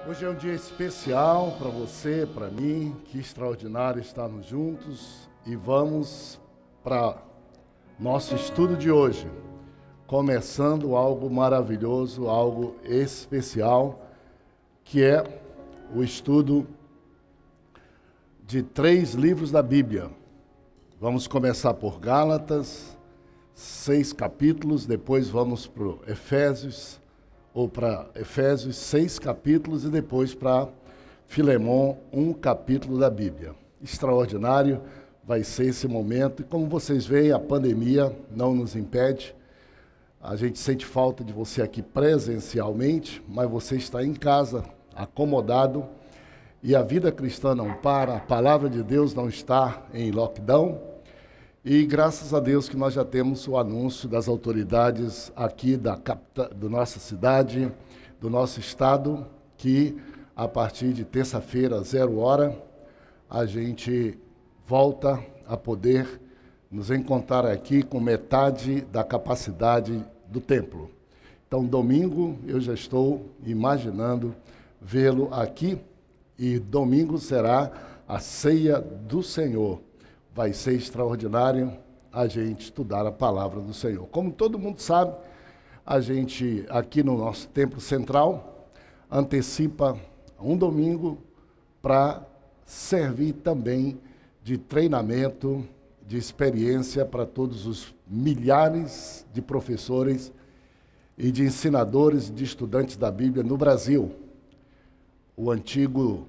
Hoje é um dia especial para você, para mim, que extraordinário estarmos juntos e vamos para nosso estudo de hoje, começando algo maravilhoso, algo especial, que é o estudo de 3 livros da Bíblia. Vamos começar por Gálatas, 6 capítulos, depois vamos para Efésios, ou para Efésios 6 capítulos e depois para Filemão, 1 capítulo da Bíblia. Extraordinário vai ser esse momento. E como vocês veem, a pandemia não nos impede. A gente sente falta de você aqui presencialmente, mas você está em casa, acomodado. E a vida cristã não para, a palavra de Deus não está em lockdown. E graças a Deus que nós já temos o anúncio das autoridades aqui da nossa cidade, do nosso estado, que a partir de terça-feira, 0 hora, a gente volta a poder nos encontrar aqui com metade da capacidade do templo. Então, domingo, eu já estou imaginando vê-lo aqui, e domingo será a ceia do Senhor. Vai ser extraordinário a gente estudar a palavra do Senhor. Como todo mundo sabe, a gente aqui no nosso templo central antecipa um domingo para servir também de treinamento, de experiência para todos os milhares de professores e de ensinadores e de estudantes da Bíblia no Brasil. O antigo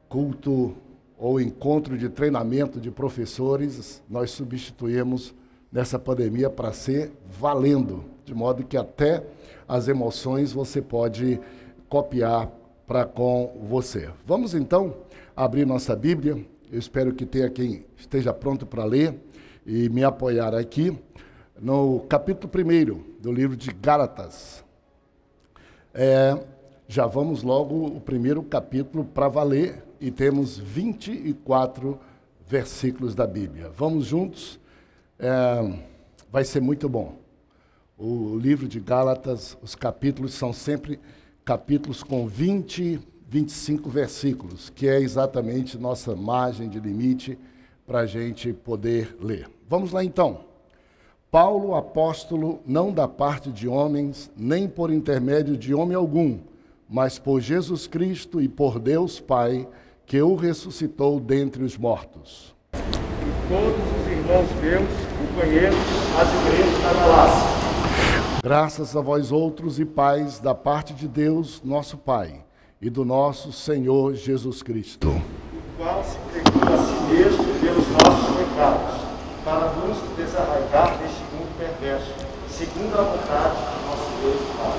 culto ou encontro de treinamento de professores, nós substituímos nessa pandemia para ser valendo, de modo que até as emoções você pode copiar para com você. Vamos então abrir nossa Bíblia. Eu espero que tenha quem esteja pronto para ler e me apoiar aqui no capítulo 1 do livro de Gálatas. Já vamos logo o primeiro capítulo para valer, e temos 24 versículos da Bíblia. Vamos juntos, vai ser muito bom. O livro de Gálatas, os capítulos são sempre capítulos com 20, 25 versículos, que é exatamente nossa margem de limite para a gente poder ler. Vamos lá então. Paulo, apóstolo, não da parte de homens, nem por intermédio de homem algum, mas por Jesus Cristo e por Deus Pai, que o ressuscitou dentre os mortos. E todos os irmãos meus, companheiros, as igrejas da Galácia. Graças a vós outros e pais, da parte de Deus, nosso Pai, e do nosso Senhor Jesus Cristo, O qual se entregou a si mesmo pelos nossos pecados, para nos desarraigar deste mundo perverso, segundo a vontade do nosso Deus e Pai.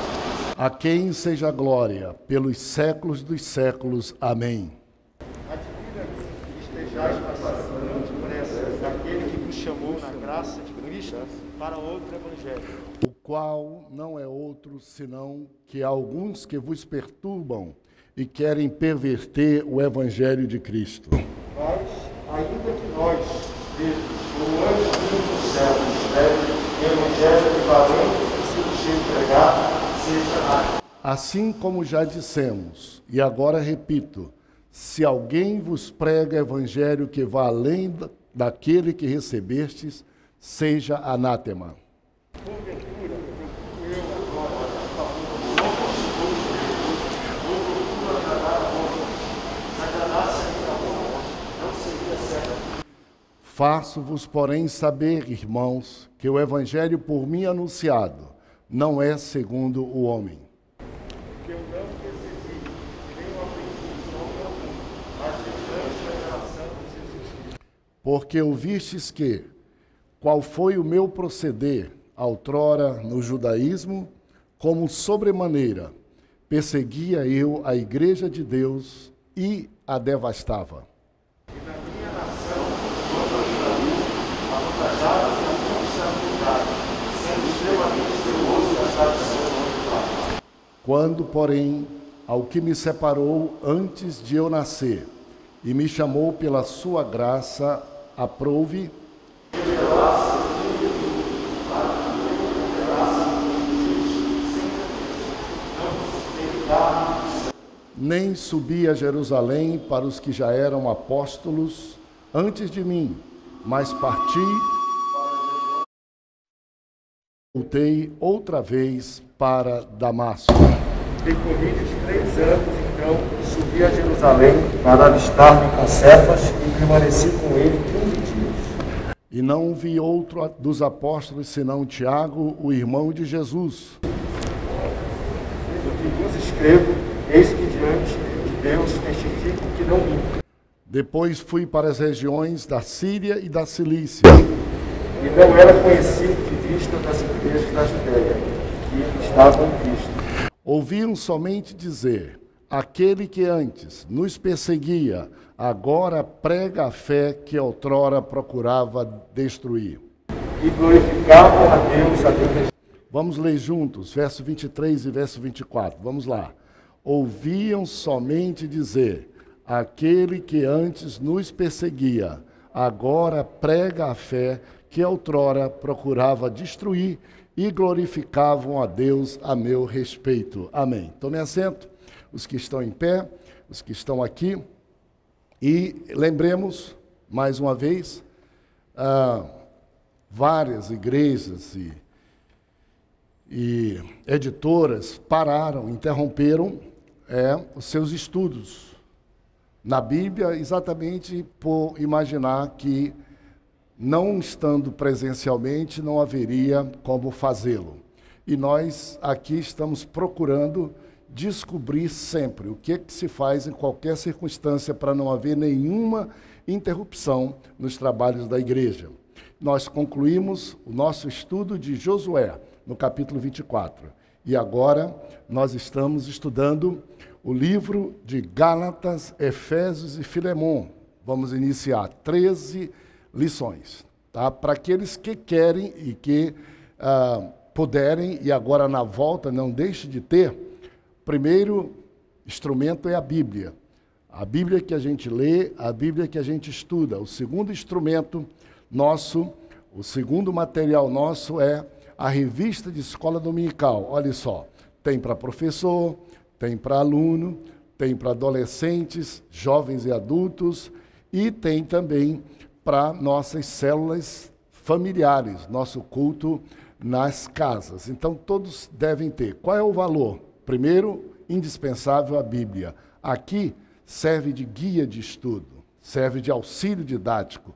a quem seja a glória pelos séculos dos séculos. Amém. Admira-me que estejais passando grande pressa daquele que vos chamou na graça de Cristo para outro evangelho, O qual não é outro senão que há alguns que vos perturbam e querem perverter o evangelho de Cristo. mas, ainda que nós, mesmos, como antes do céu, o evangelho de varão que se nos entregar, seja Assim como já dissemos, e agora repito, se alguém vos prega evangelho que vá além daquele que recebestes, seja anátema. porventura, procuro eu agora, não procuro agradar a homem. Se agradasse ainda a homem, não seria certo. Faço-vos, porém, saber, irmãos, que o evangelho por mim anunciado não é segundo o homem. Que eu não recebi, nem uma presunção alguma, mas mediante a revelação de Jesus Cristo. Porque ouvistes que, qual foi o meu proceder, outrora no judaísmo, como sobremaneira, perseguia eu a igreja de Deus e a devastava. E na minha nação, quanto ao judaísmo, avantajados e muitos se aplicaram, sendo extremamente zeloso da tradição do Pai. Quando, porém, ao que me separou antes de eu nascer, e me chamou pela sua graça, aprouve, nem subi a Jerusalém para os que já eram apóstolos antes de mim, mas parti, voltei outra vez para Damasco. Decorrido de 3 anos, então, subi a Jerusalém para alistar-me com Cefas e permaneci com ele 15 dias. E não vi outro dos apóstolos senão Tiago, o irmão de Jesus. O que vos escrevo, eis que diante de Deus testifico que não minto. Depois fui para as regiões da Síria e da Cilícia. E não era conhecido de vista das igrejas da Judéia, que estavam em Cristo. Ouviram somente dizer: aquele que antes nos perseguia, agora prega a fé que outrora procurava destruir. E glorificavam a Deus. Vamos ler juntos, verso 23 e verso 24. Vamos lá. Ouviam somente dizer: aquele que antes nos perseguia, agora prega a fé que outrora procurava destruir, e glorificavam a Deus a meu respeito. Amém. Tome assento, os que estão em pé, os que estão aqui, e lembremos, mais uma vez, várias igrejas e editoras pararam, interromperam os seus estudos na Bíblia, exatamente por imaginar que, não estando presencialmente, não haveria como fazê-lo. E nós aqui estamos procurando descobrir sempre o que se faz em qualquer circunstância para não haver nenhuma interrupção nos trabalhos da igreja. Nós concluímos o nosso estudo de Josué, no capítulo 24. E agora nós estamos estudando o livro de Gálatas, Efésios e Filemon. Vamos iniciar 13 lições, tá? Para aqueles que querem e que puderem, e agora na volta não deixe de ter, o primeiro instrumento é a Bíblia. A Bíblia que a gente lê, a Bíblia que a gente estuda. O segundo instrumento nosso, o segundo material nosso é a revista de escola dominical. Olha só, tem para professor, tem para aluno, tem para adolescentes, jovens e adultos, e tem também para nossas células familiares, nosso culto nas casas. Então, todos devem ter. Qual é o valor? Primeiro, indispensável a Bíblia. Aqui serve de guia de estudo, serve de auxílio didático,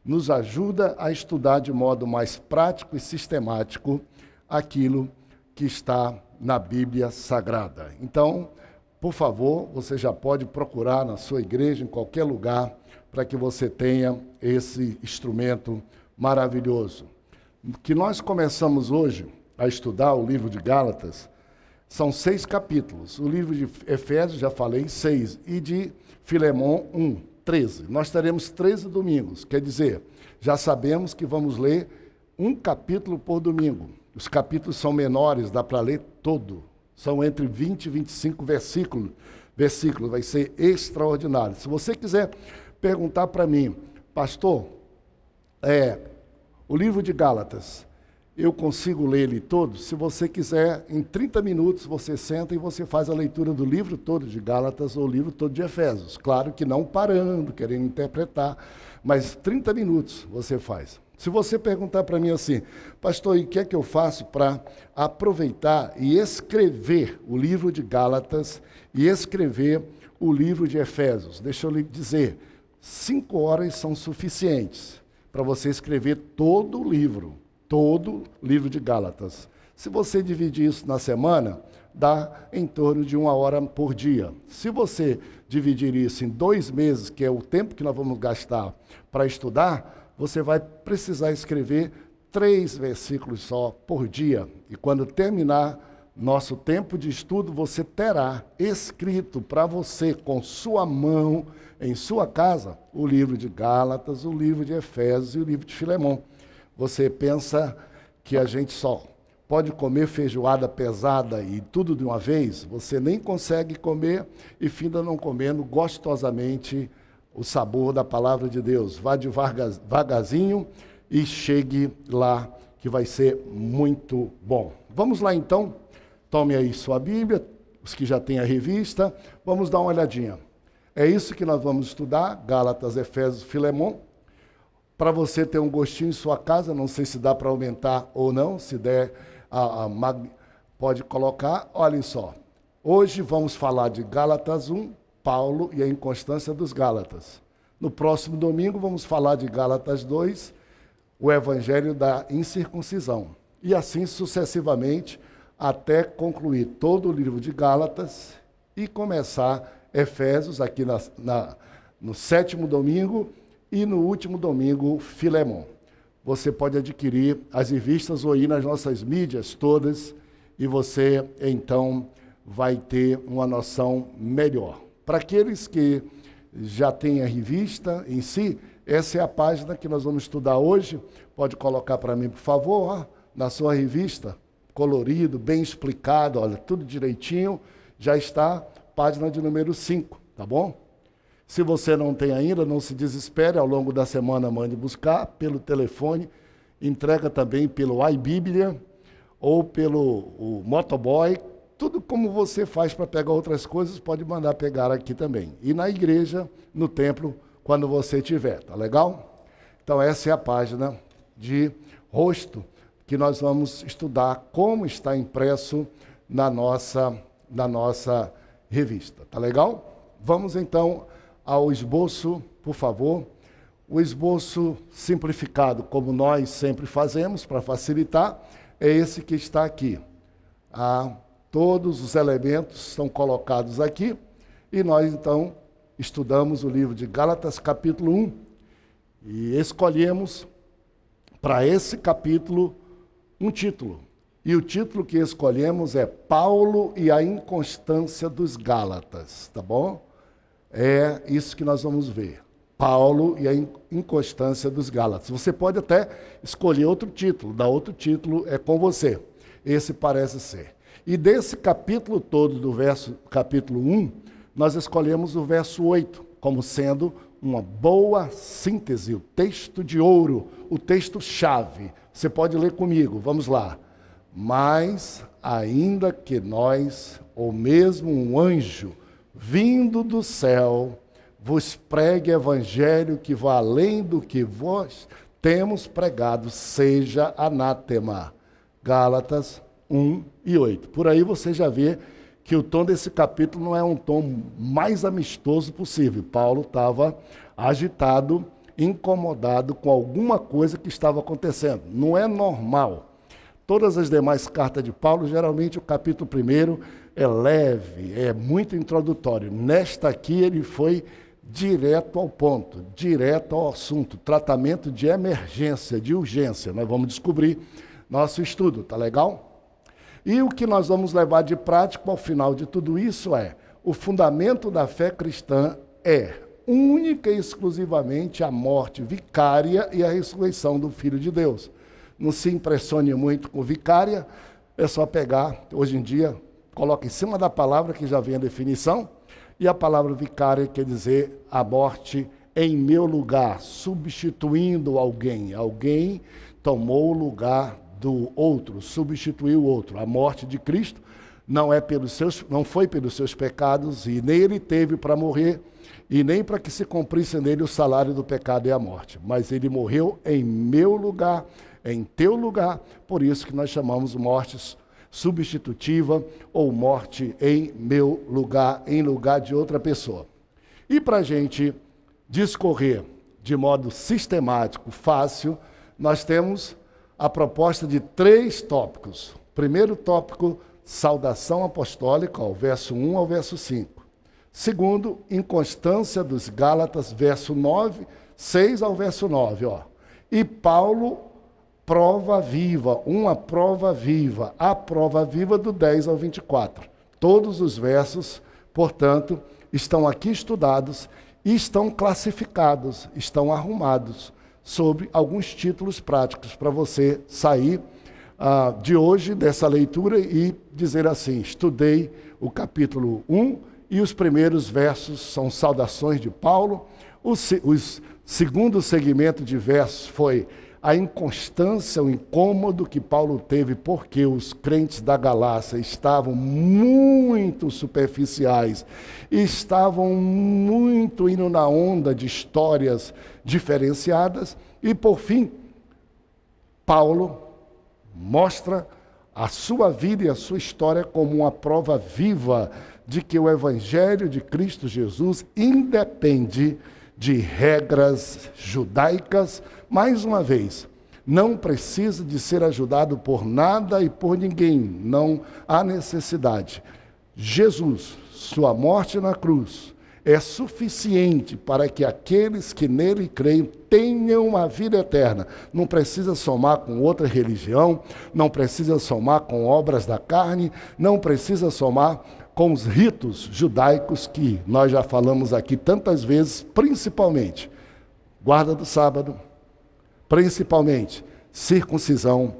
nos ajuda a estudar de modo mais prático e sistemático aquilo que está na Bíblia Sagrada. Então, por favor, você já pode procurar na sua igreja, em qualquer lugar, para que você tenha esse instrumento maravilhoso. Que nós começamos hoje a estudar o livro de Gálatas, são 6 capítulos. O livro de Efésios, já falei, 6, e de Filemon, 13. Nós teremos 13 domingos, quer dizer, já sabemos que vamos ler um capítulo por domingo. Os capítulos são menores, dá para ler todo. São entre 20 e 25 versículos, vai ser extraordinário. Se você quiser perguntar para mim, pastor, o livro de Gálatas, eu consigo ler ele todo? Se você quiser, em 30 minutos você senta e você faz a leitura do livro todo de Gálatas ou o livro todo de Efésios. Claro que não parando, querendo interpretar, mas 30 minutos você faz. Se você perguntar para mim assim, pastor, e o que é que eu faço para aproveitar e escrever o livro de Gálatas e escrever o livro de Efésios? Deixa eu lhe dizer, 5 horas são suficientes para você escrever todo o livro de Gálatas. Se você dividir isso na semana, dá em torno de 1 hora por dia. Se você dividir isso em 2 meses, que é o tempo que nós vamos gastar para estudar, você vai precisar escrever 3 versículos só por dia. E quando terminar nosso tempo de estudo, você terá escrito para você, com sua mão, em sua casa, o livro de Gálatas, o livro de Efésios e o livro de Filemon. Você pensa que a gente só pode comer feijoada pesada e tudo de uma vez? Você nem consegue comer e finda não comendo gostosamente o sabor da palavra de Deus. Vá devagarzinho e chegue lá, que vai ser muito bom. Vamos lá então, tome aí sua Bíblia, os que já têm a revista, vamos dar uma olhadinha. É isso que nós vamos estudar, Gálatas, Efésios, Filemon. Para você ter um gostinho em sua casa, não sei se dá para aumentar ou não, se der, pode colocar. Olhem só, hoje vamos falar de Gálatas 1, Paulo e a inconstância dos Gálatas. No próximo domingo vamos falar de Gálatas 2, o evangelho da incircuncisão. E assim sucessivamente, até concluir todo o livro de Gálatas e começar Efésios aqui no 7º domingo e no último domingo, Filemon. Você pode adquirir as revistas ou ir nas nossas mídias todas e você, então, vai ter uma noção melhor. Para aqueles que já têm a revista em si, essa é a página que nós vamos estudar hoje. Pode colocar para mim, por favor, ó, na sua revista, colorido, bem explicado, olha, tudo direitinho, já está, página de número 5, tá bom? Se você não tem ainda, não se desespere, ao longo da semana mande buscar pelo telefone, entrega também pelo iBíblia ou pelo motoboy, tudo como você faz para pegar outras coisas, pode mandar pegar aqui também. E na igreja, no templo, quando você tiver, tá legal? Então essa é a página de rosto que nós vamos estudar como está impresso na nossa revista. Tá legal? Vamos então ao esboço, por favor. O esboço simplificado, como nós sempre fazemos para facilitar, é esse que está aqui. Todos os elementos são colocados aqui e nós então estudamos o livro de Gálatas, capítulo 1, e escolhemos para esse capítulo um título. E o título que escolhemos é Paulo e a inconstância dos Gálatas, tá bom? É isso que nós vamos ver. Paulo e a inconstância dos Gálatas. Você pode até escolher outro título, dar outro título, é com você. Esse parece ser. E desse capítulo todo, do capítulo 1, nós escolhemos o verso 8, como sendo uma boa síntese, o texto de ouro, o texto-chave. Você pode ler comigo, vamos lá. Mas, ainda que nós, ou mesmo um anjo, vindo do céu, vos pregue evangelho que vá além do que vós temos pregado, seja anátema. Gálatas 1 e 8. Por aí você já vê que o tom desse capítulo não é um tom mais amistoso possível. Paulo estava agitado, incomodado com alguma coisa que estava acontecendo. Não é normal. Todas as demais cartas de Paulo, geralmente o capítulo 1 é leve, é muito introdutório. Nesta aqui ele foi direto ao ponto, direto ao assunto, tratamento de emergência, de urgência. Nós vamos descobrir nosso estudo, tá legal? E o que nós vamos levar de prático ao final de tudo isso é, o fundamento da fé cristã é única e exclusivamente a morte vicária e a ressurreição do Filho de Deus. Não se impressione muito com vicária, é só pegar, hoje em dia, coloca em cima da palavra que já vem a definição, e a palavra vicária quer dizer a morte em meu lugar, substituindo alguém. Alguém tomou o lugar do outro, substituiu o outro. A morte de Cristo não foi pelos seus pecados, e nem ele teve para morrer, e nem para que se cumprisse nele o salário do pecado e a morte. Mas ele morreu em meu lugar, em teu lugar, por isso que nós chamamos morte substitutiva ou morte em meu lugar, em lugar de outra pessoa. E para a gente discorrer de modo sistemático, fácil, nós temos a proposta de 3 tópicos. Primeiro tópico, saudação apostólica, ó, verso 1 ao verso 5. Segundo, inconstância dos Gálatas, verso 6 ao verso 9. Ó. E Paulo, prova viva, uma prova viva, a prova viva do 10 ao 24. Todos os versos, portanto, estão aqui estudados e estão classificados, estão arrumados sobre alguns títulos práticos para você sair de hoje dessa leitura e dizer assim, estudei o capítulo 1 e os primeiros versos são saudações de Paulo, o segundo segmento de versos foi a inconstância, o incômodo que Paulo teve, porque os crentes da Galácia estavam muito superficiais, estavam muito indo na onda de histórias diferenciadas, e por fim, Paulo mostra a sua vida e a sua história como uma prova viva de que o Evangelho de Cristo Jesus independe de regras judaicas. Mais uma vez, não precisa de ser ajudado por nada e por ninguém, não há necessidade. Jesus, sua morte na cruz, é suficiente para que aqueles que nele creem tenham uma vida eterna. Não precisa somar com outra religião, não precisa somar com obras da carne, não precisa somar com os ritos judaicos que nós já falamos aqui tantas vezes, principalmente guarda do sábado, principalmente circuncisão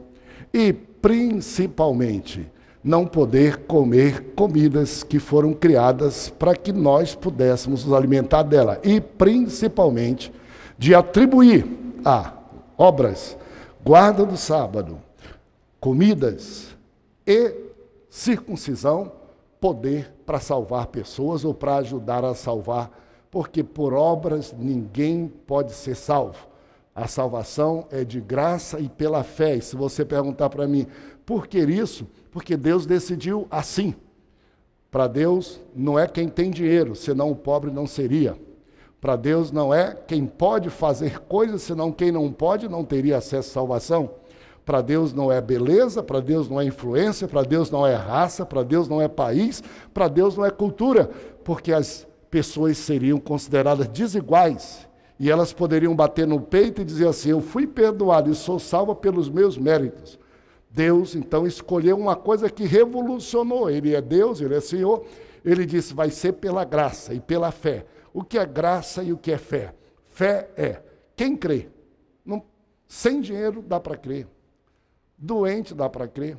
e principalmente não poder comer comidas que foram criadas para que nós pudéssemos nos alimentar dela, e principalmente de atribuir a obras, guarda do sábado, comidas e circuncisão, poder para salvar pessoas ou para ajudar a salvar, porque por obras ninguém pode ser salvo. A salvação é de graça e pela fé. E se você perguntar para mim, por que isso? Porque Deus decidiu assim. Para Deus não é quem tem dinheiro, senão o pobre não seria. Para Deus não é quem pode fazer coisas, senão quem não pode não teria acesso à salvação. Para Deus não é beleza, para Deus não é influência, para Deus não é raça, para Deus não é país, para Deus não é cultura, porque as pessoas seriam consideradas desiguais e elas poderiam bater no peito e dizer assim, eu fui perdoado e sou salva pelos meus méritos. Deus, então, escolheu uma coisa que revolucionou. Ele é Deus, Ele é Senhor. Ele disse, vai ser pela graça e pela fé. O que é graça e o que é fé? Fé é quem crê. Não, sem dinheiro dá para crer. Doente dá para crer.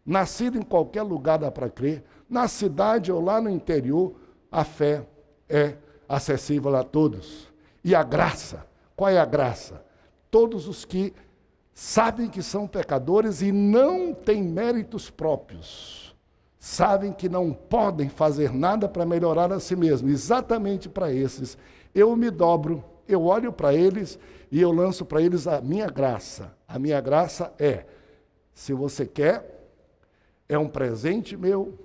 Nascido em qualquer lugar dá para crer. Na cidade ou lá no interior, a fé é acessível a todos. E a graça, qual é a graça? Todos os que sabem que são pecadores e não têm méritos próprios, sabem que não podem fazer nada para melhorar a si mesmos. Exatamente para esses, eu me dobro, eu olho para eles e eu lanço para eles a minha graça. A minha graça é, se você quer, é um presente meu,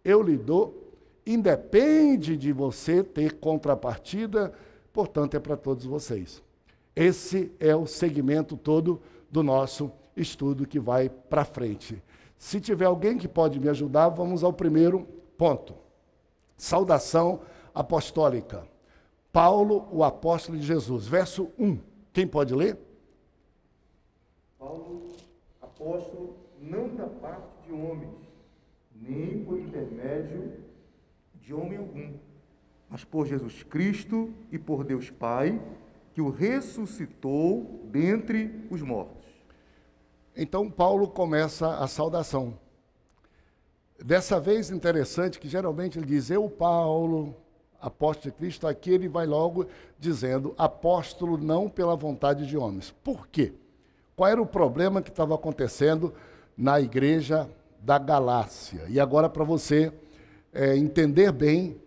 eu lhe dou, independe de você ter contrapartida, portanto é para todos vocês. Esse é o segmento todo do nosso estudo que vai para frente. Se tiver alguém que pode me ajudar, vamos ao primeiro ponto. Saudação apostólica. Paulo, o apóstolo de Jesus. Verso 1. Quem pode ler? Paulo, apóstolo, não da parte de homens, nem por intermédio de homem algum, mas por Jesus Cristo e por Deus Pai, que o ressuscitou dentre os mortos. Então, Paulo começa a saudação. Dessa vez, interessante que geralmente ele diz, eu, Paulo, apóstolo de Cristo, aqui ele vai logo dizendo, apóstolo não pela vontade de homens. Por quê? Qual era o problema que estava acontecendo na igreja da Galácia? E agora, para você entender bem,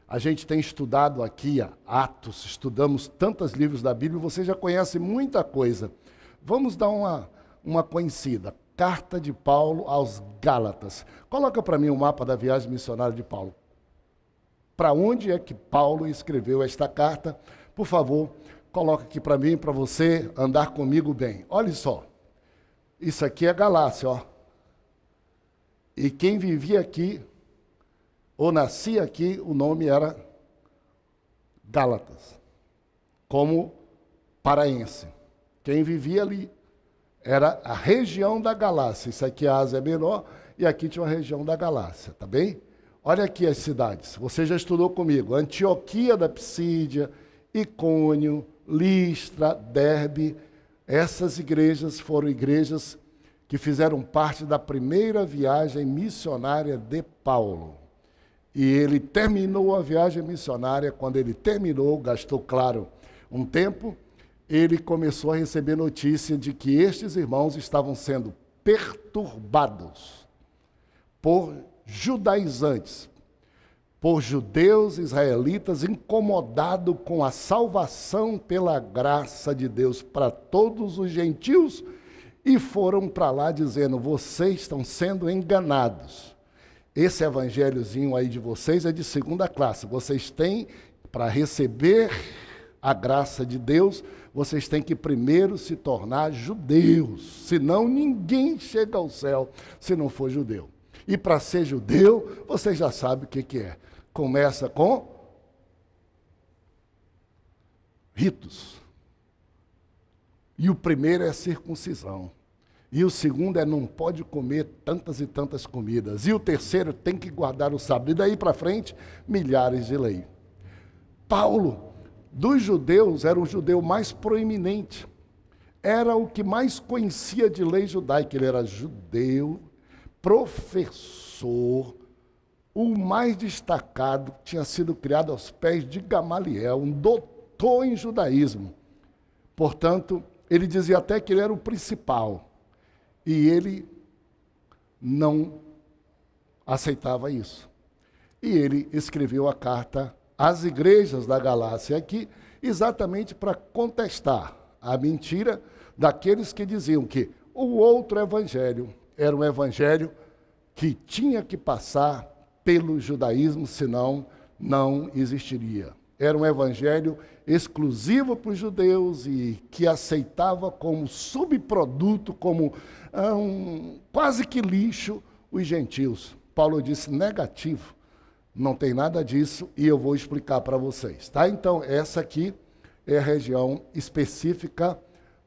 a gente tem estudado aqui Atos, estudamos tantos livros da Bíblia, você já conhece muita coisa. Vamos dar uma conhecida. Carta de Paulo aos Gálatas. Coloca para mim o mapa da viagem missionária de Paulo. Para onde é que Paulo escreveu esta carta? Por favor, coloca aqui para mim, para você andar comigo bem. Olha só. Isso aqui é Galácia, ó. E quem vivia aqui, ou nascia aqui, o nome era Gálatas, como paraense. Quem vivia ali era a região da Galácia. Isso aqui, a Ásia é menor, e aqui tinha uma região da Galácia, tá bem? Olha aqui as cidades, você já estudou comigo. Antioquia da Psídia, Icônio, Listra, Derbe. Essas igrejas foram igrejas que fizeram parte da primeira viagem missionária de Paulo. E ele terminou a viagem missionária. Quando ele terminou, gastou, claro, um tempo, ele começou a receber notícia de que estes irmãos estavam sendo perturbados por judaizantes, por judeus israelitas incomodados com a salvação pela graça de Deus para todos os gentios, e foram para lá dizendo: vocês estão sendo enganados. Esse evangelhozinho aí de vocês é de segunda classe. Vocês têm, para receber a graça de Deus, vocês têm que primeiro se tornar judeus. Senão ninguém chega ao céu se não for judeu. E para ser judeu, vocês já sabem o que é. Começa com ritos. E o primeiro é a circuncisão. E o segundo é não pode comer tantas e tantas comidas. E o terceiro tem que guardar o sábado. E daí para frente, milhares de leis. Paulo, dos judeus, era o judeu mais proeminente. Era o que mais conhecia de lei judaica. Ele era judeu, professor, o mais destacado, tinha sido criado aos pés de Gamaliel, um doutor em judaísmo. Portanto, ele dizia até que ele era o principal. E ele não aceitava isso. E ele escreveu a carta às igrejas da Galácia aqui, exatamente para contestar a mentira daqueles que diziam que o outro evangelho era um evangelho que tinha que passar pelo judaísmo, senão não existiria. Era um evangelho exclusivo para os judeus e que aceitava como subproduto, como quase que lixo, os gentios. Paulo disse negativo, não tem nada disso e eu vou explicar para vocês. Tá? Então, essa aqui é a região específica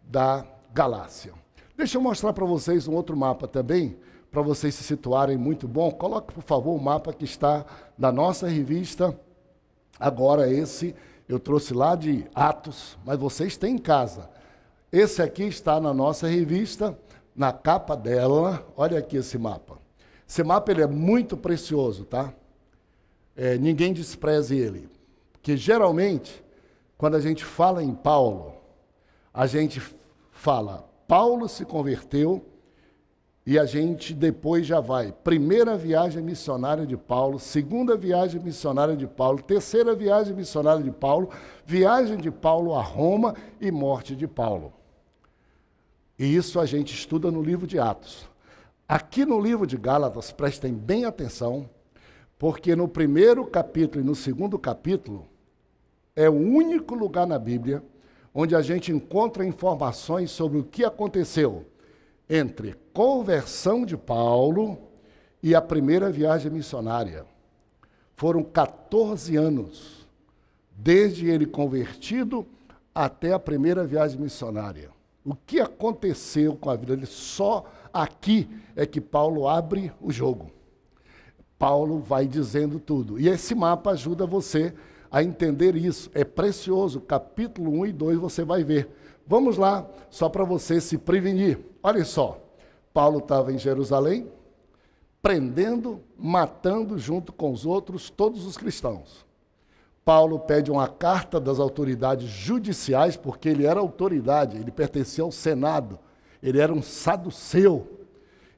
da Galácia. Deixa eu mostrar para vocês um outro mapa também, para vocês se situarem muito bom. Coloque, por favor, o mapa que está na nossa revista. Agora esse eu trouxe lá de Atos, mas vocês têm em casa. Esse aqui está na nossa revista, na capa dela. Olha aqui esse mapa. Esse mapa ele é muito precioso, tá? Ninguém despreze ele. Porque geralmente, quando a gente fala em Paulo, a gente fala, Paulo se converteu, e a gente depois já vai. Primeira viagem missionária de Paulo, segunda viagem missionária de Paulo, terceira viagem missionária de Paulo, viagem de Paulo a Roma e morte de Paulo. E isso a gente estuda no livro de Atos. Aqui no livro de Gálatas, prestem bem atenção, porque no primeiro capítulo e no segundo capítulo é o único lugar na Bíblia onde a gente encontra informações sobre o que aconteceu entre conversão de Paulo e a primeira viagem missionária. Foram 14 anos, desde ele convertido até a primeira viagem missionária. O que aconteceu com a vida dele? Só aqui é que Paulo abre o jogo. Paulo vai dizendo tudo. E esse mapa ajuda você a entender isso. É precioso. Capítulo 1 e 2 você vai ver. Vamos lá, só para você se prevenir. Olha só, Paulo estava em Jerusalém, prendendo, matando junto com os outros todos os cristãos. Paulo pede uma carta das autoridades judiciais, porque ele era autoridade, ele pertencia ao Senado, ele era um saduceu.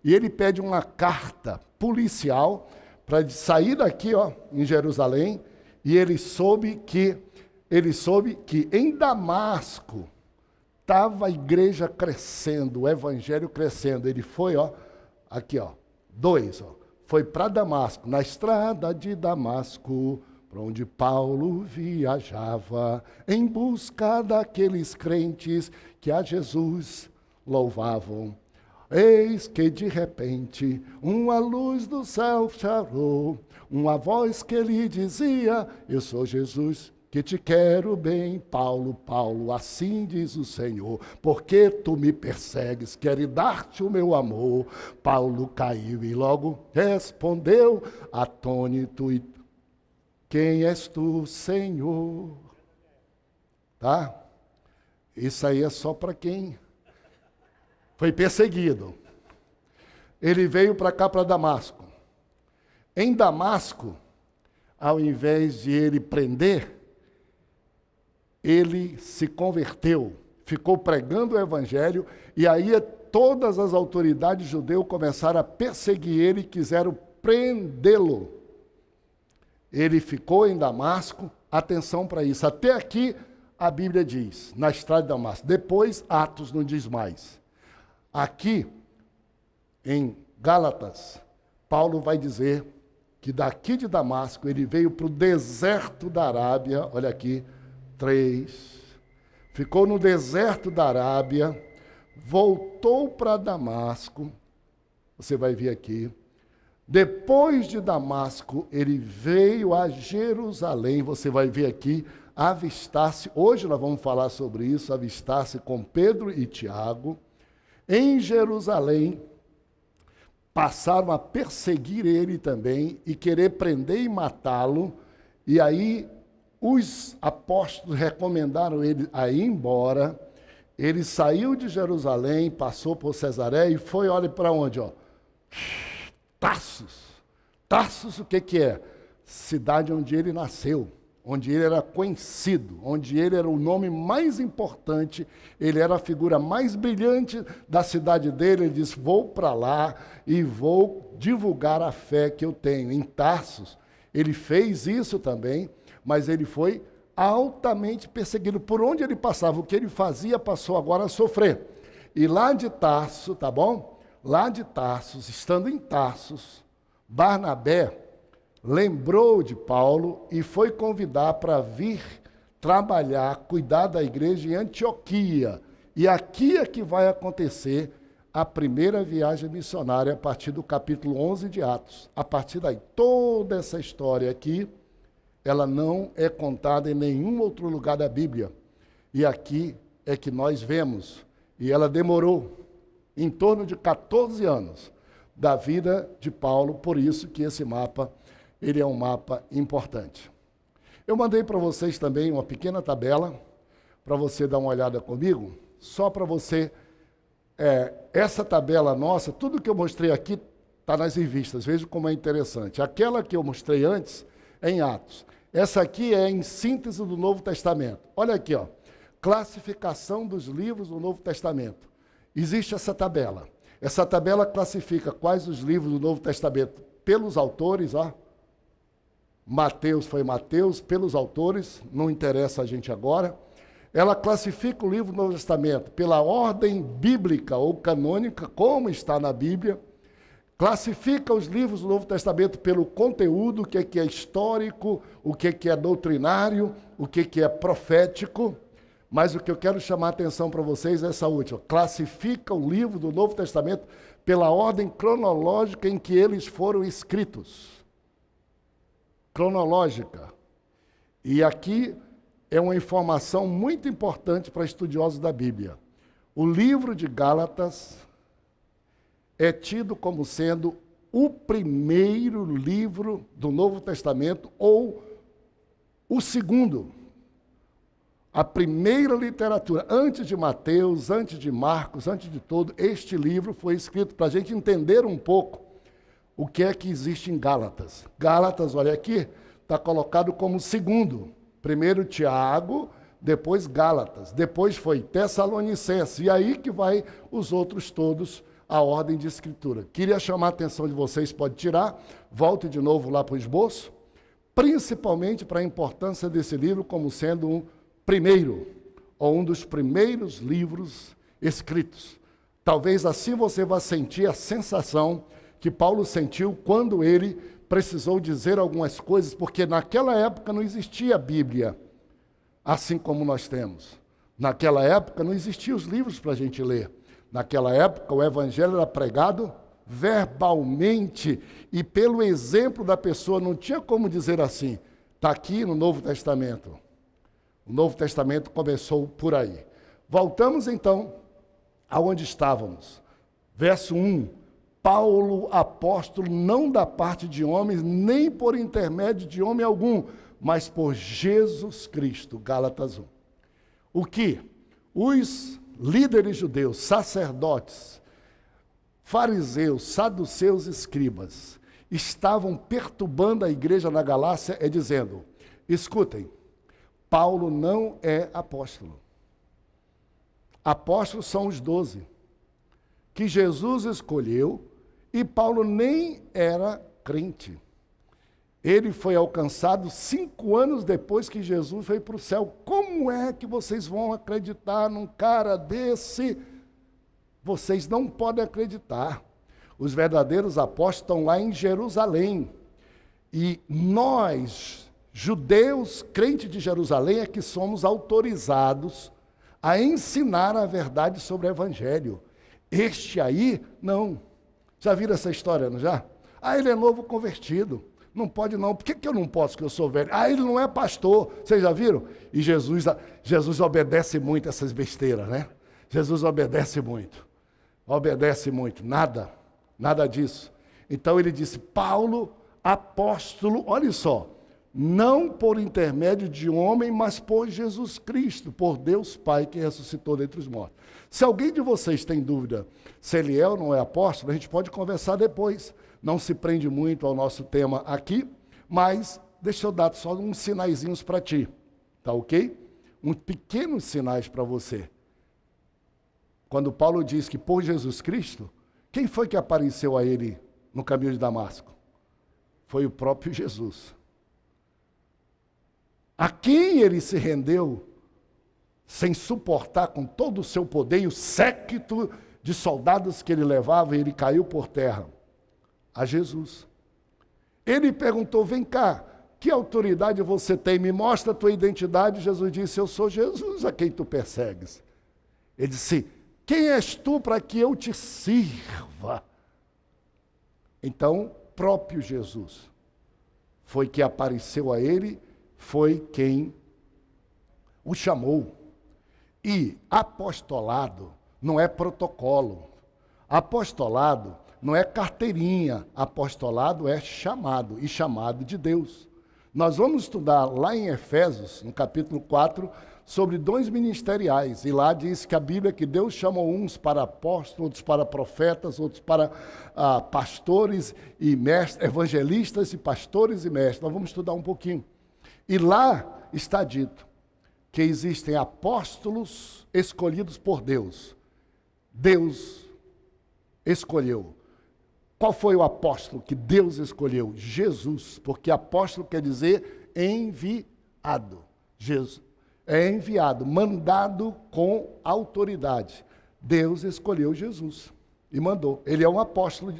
E ele pede uma carta policial para sair daqui, em Jerusalém, e ele soube que em Damasco estava a igreja crescendo, o evangelho crescendo. Ele foi, foi para Damasco, na estrada de Damasco, para onde Paulo viajava, em busca daqueles crentes que a Jesus louvavam. Eis que de repente uma luz do céu charou, uma voz que lhe dizia: eu sou Jesus, que te quero bem. Paulo, Paulo, assim diz o Senhor, porque tu me persegues, quero dar-te o meu amor. Paulo caiu e logo respondeu, atônito: e quem és tu, Senhor? Tá? Isso aí é só para quem foi perseguido. Ele veio para cá, para Damasco. Em Damasco, ao invés de ele prender, ele se converteu, ficou pregando o evangelho, e aí todas as autoridades judeus começaram a perseguir ele e quiseram prendê-lo. Ele ficou em Damasco, atenção para isso. Até aqui a Bíblia diz, na estrada de Damasco. Depois, Atos não diz mais. Aqui, em Gálatas, Paulo vai dizer que daqui de Damasco ele veio para o deserto da Arábia, olha aqui, 3, ficou no deserto da Arábia, voltou para Damasco, você vai ver aqui, depois de Damasco ele veio a Jerusalém, você vai ver aqui, avistar-se, hoje nós vamos falar sobre isso, avistar-se com Pedro e Tiago, em Jerusalém, passaram a perseguir ele também e querer prender e matá-lo. E aí os apóstolos recomendaram ele a ir embora. Ele saiu de Jerusalém, passou por Cesareia e foi, olha para onde? Ó. Tarsus. Tarsus o que é? Cidade onde ele nasceu, onde ele era conhecido, onde ele era o nome mais importante, ele era a figura mais brilhante da cidade dele. Ele disse, vou para lá e vou divulgar a fé que eu tenho. Em Tarsus, ele fez isso também, mas ele foi altamente perseguido. Por onde ele passava, o que ele fazia, passou agora a sofrer. E lá de Tarso, tá bom? Lá de Tarsus, estando em Tarsus, Barnabé lembrou de Paulo e foi convidar para vir trabalhar, cuidar da igreja em Antioquia. E aqui é que vai acontecer a primeira viagem missionária a partir do capítulo 11 de Atos. A partir daí, toda essa história aqui, ela não é contada em nenhum outro lugar da Bíblia. E aqui é que nós vemos. E ela demorou em torno de 14 anos da vida de Paulo, por isso que esse mapa ele é um mapa importante. Eu mandei para vocês também uma pequena tabela, para você dar uma olhada comigo, só para você, essa tabela nossa, tudo que eu mostrei aqui está nas revistas, veja como é interessante. Aquela que eu mostrei antes é em Atos. Essa aqui é em síntese do Novo Testamento. Olha aqui, ó, classificação dos livros do Novo Testamento. Existe essa tabela. Essa tabela classifica quais os livros do Novo Testamento pelos autores, ó. Mateus foi Mateus, pelos autores, não interessa a gente agora. Ela classifica o livro do Novo Testamento pela ordem bíblica ou canônica, como está na Bíblia. Classifica os livros do Novo Testamento pelo conteúdo, o que é histórico, o que é doutrinário, o que é profético. Mas o que eu quero chamar a atenção para vocês é essa última. Classifica o livro do Novo Testamento pela ordem cronológica em que eles foram escritos. Cronológica. E aqui é uma informação muito importante para estudiosos da Bíblia. O livro de Gálatas é tido como sendo o primeiro livro do Novo Testamento ou o segundo. A primeira literatura, antes de Mateus, antes de Marcos, antes de todo, este livro foi escrito para a gente entender um pouco o que é que existe em Gálatas. Gálatas, olha aqui, está colocado como segundo. Primeiro Tiago, depois Gálatas, depois foi Tessalonicenses, e aí que vai os outros todos, a ordem de escritura. Queria chamar a atenção de vocês, pode tirar, volte de novo lá para o esboço, principalmente para a importância desse livro como sendo um primeiro, ou um dos primeiros livros escritos. Talvez assim você vá sentir a sensação que Paulo sentiu quando ele precisou dizer algumas coisas, porque naquela época não existia Bíblia, assim como nós temos. Naquela época não existiam os livros para a gente ler. Naquela época o evangelho era pregado verbalmente e pelo exemplo da pessoa, não tinha como dizer assim, está aqui no Novo Testamento. O Novo Testamento começou por aí. Voltamos então aonde estávamos. Verso 1. Paulo, apóstolo, não da parte de homens, nem por intermédio de homem algum, mas por Jesus Cristo. Gálatas 1. O que os líderes judeus, sacerdotes, fariseus, saduceus, escribas, estavam perturbando a igreja na Galácia, é dizendo, escutem, Paulo não é apóstolo. apóstolos são os 12, que Jesus escolheu, e Paulo nem era crente. Ele foi alcançado 5 anos depois que Jesus foi para o céu. Como é que vocês vão acreditar num cara desse? Vocês não podem acreditar. Os verdadeiros apóstolos estão lá em Jerusalém. E nós, judeus, crentes de Jerusalém, é que somos autorizados a ensinar a verdade sobre o Evangelho. Este aí, não. Já viram essa história, não já? Ah, ele é novo convertido. Não pode não. Por que eu não posso, que eu sou velho? Ah, ele não é pastor. Vocês já viram? E Jesus obedece muito essas besteiras, né? Jesus obedece muito. Obedece muito. Nada disso. Então ele disse, Paulo, apóstolo, olha só, não por intermédio de homem, mas por Jesus Cristo, por Deus Pai que ressuscitou dentre os mortos. Se alguém de vocês tem dúvida se ele é ou não é apóstolo, a gente pode conversar depois. Não se prende muito ao nosso tema aqui, mas deixa eu dar só uns sinaizinhos para ti, tá ok? Uns pequenos sinais para você. Quando Paulo diz que por Jesus Cristo, quem foi que apareceu a ele no caminho de Damasco? Foi o próprio Jesus. A quem ele se rendeu, sem suportar com todo o seu poder e o séquito de soldados que ele levava, e ele caiu por terra. A Jesus. Ele perguntou, vem cá, que autoridade você tem? Me mostra a tua identidade. Jesus disse, eu sou Jesus a quem tu persegues. Ele disse, quem és tu para que eu te sirva? Então, próprio Jesus foi que apareceu a ele, foi quem o chamou. E apostolado não é protocolo. Apostolado não é carteirinha, apostolado é chamado, e chamado de Deus. Nós vamos estudar lá em Efésios, no capítulo 4, sobre dons ministeriais, e lá diz que a Bíblia que Deus chamou uns para apóstolos, outros para profetas, outros para pastores e mestres, evangelistas e pastores e mestres. Nós vamos estudar um pouquinho. E lá está dito que existem apóstolos escolhidos por Deus. Deus escolheu. Qual foi o apóstolo que Deus escolheu? Jesus, porque apóstolo quer dizer enviado. Jesus é enviado, mandado com autoridade. Deus escolheu Jesus e mandou. Ele é um apóstolo.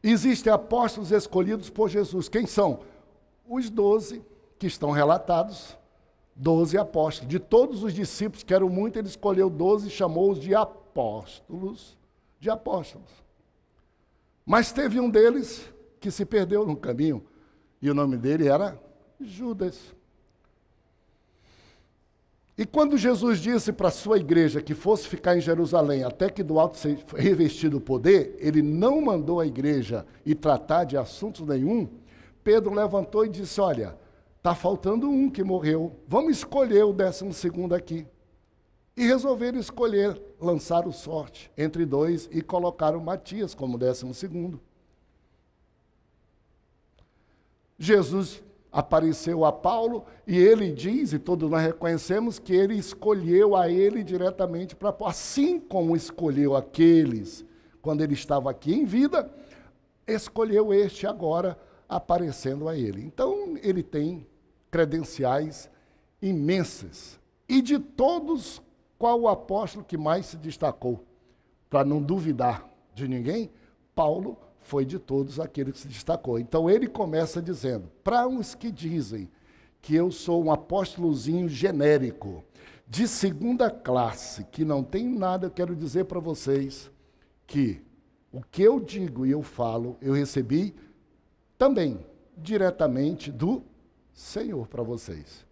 Existem apóstolos escolhidos por Jesus. Quem são? Os 12 que estão relatados, 12 apóstolos. De todos os discípulos, que eram muitos, ele escolheu 12 e chamou-os de apóstolos. De apóstolos. Mas teve um deles que se perdeu no caminho, e o nome dele era Judas. E quando Jesus disse para a sua igreja que fosse ficar em Jerusalém até que do alto seja revestido o poder, ele não mandou a igreja ir tratar de assuntos nenhum. Pedro levantou e disse, olha, está faltando um que morreu, vamos escolher o 12º aqui. E resolveram escolher, lançar o sorte entre 2 e colocaram Matias como 12º. Jesus apareceu a Paulo e ele diz, e todos nós reconhecemos, que ele escolheu a ele diretamente para Paulo. Assim como escolheu aqueles quando ele estava aqui em vida, escolheu este agora aparecendo a ele. Então, ele tem credenciais imensas. E de todos, qual o apóstolo que mais se destacou? Para não duvidar de ninguém, Paulo foi de todos aquele que se destacou. Então ele começa dizendo, para uns que dizem que eu sou um apóstolozinho genérico, de 2ª classe, que não tem nada, eu quero dizer para vocês que o que eu digo e eu falo, eu recebi também diretamente do Senhor para vocês.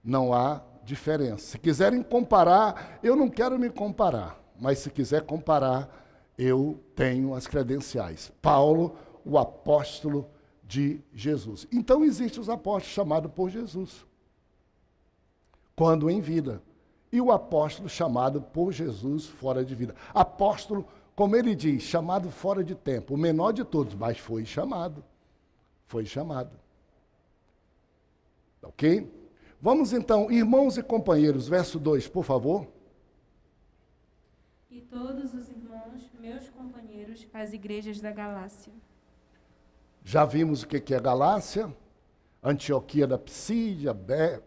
Não há diferença. Se quiserem comparar, eu não quero me comparar, mas se quiser comparar, eu tenho as credenciais. Paulo, o apóstolo de Jesus. Então, existem os apóstolos chamados por Jesus, quando em vida, e o apóstolo chamado por Jesus fora de vida. Apóstolo, como ele diz, chamado fora de tempo, o menor de todos, mas foi chamado. Foi chamado. Ok? Vamos então, irmãos e companheiros, verso 2, por favor. e todos os irmãos, meus companheiros, as igrejas da Galácia. Já vimos o que é Galácia, Antioquia da Psídia,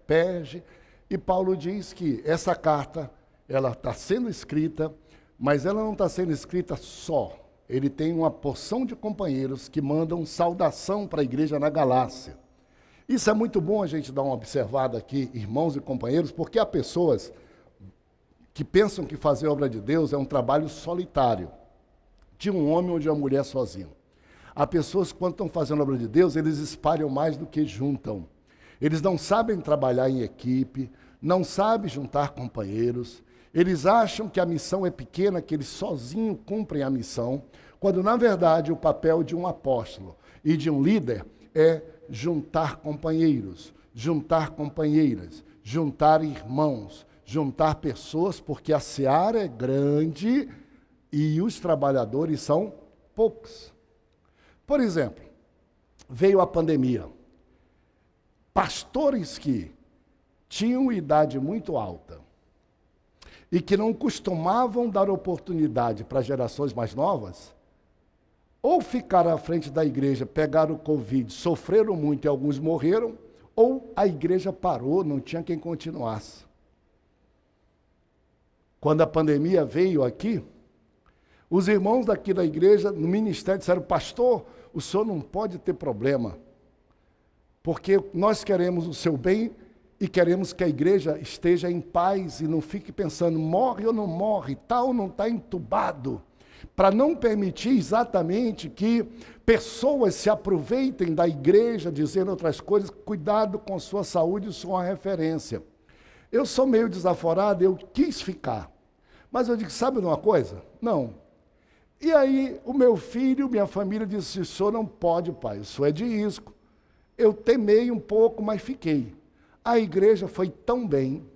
Perge, e Paulo diz que essa carta, ela está sendo escrita, mas ela não está sendo escrita só. Ele tem uma porção de companheiros que mandam saudação para a igreja na Galácia. Isso é muito bom a gente dar uma observada aqui, irmãos e companheiros, porque há pessoas que pensam que fazer a obra de Deus é um trabalho solitário, de um homem ou de uma mulher sozinho. Há pessoas que, quando estão fazendo a obra de Deus, eles espalham mais do que juntam. Eles não sabem trabalhar em equipe, não sabem juntar companheiros. Eles acham que a missão é pequena, que eles sozinhos cumprem a missão, quando, na verdade, o papel de um apóstolo e de um líder é juntar companheiros, juntar companheiras, juntar irmãos, juntar pessoas, porque a seara é grande e os trabalhadores são poucos. Por exemplo, veio a pandemia. Pastores que tinham idade muito alta e que não costumavam dar oportunidade para gerações mais novas, ou ficaram à frente da igreja, pegaram o Covid, sofreram muito e alguns morreram, ou a igreja parou, não tinha quem continuasse. Quando a pandemia veio aqui, os irmãos daqui da igreja, no ministério, disseram: pastor, o senhor não pode ter problema, porque nós queremos o seu bem e queremos que a igreja esteja em paz e não fique pensando, morre ou não morre, está ou não está entubado, para não permitir exatamente que pessoas se aproveitem da igreja, dizendo outras coisas. Cuidado com sua saúde, sou uma referência. Eu sou meio desaforado, eu quis ficar, mas eu digo, sabe de uma coisa? Não. E aí o meu filho, minha família disse: o senhor não pode, pai, o senhor é de risco. Eu temei um pouco, mas fiquei. A igreja foi tão bem,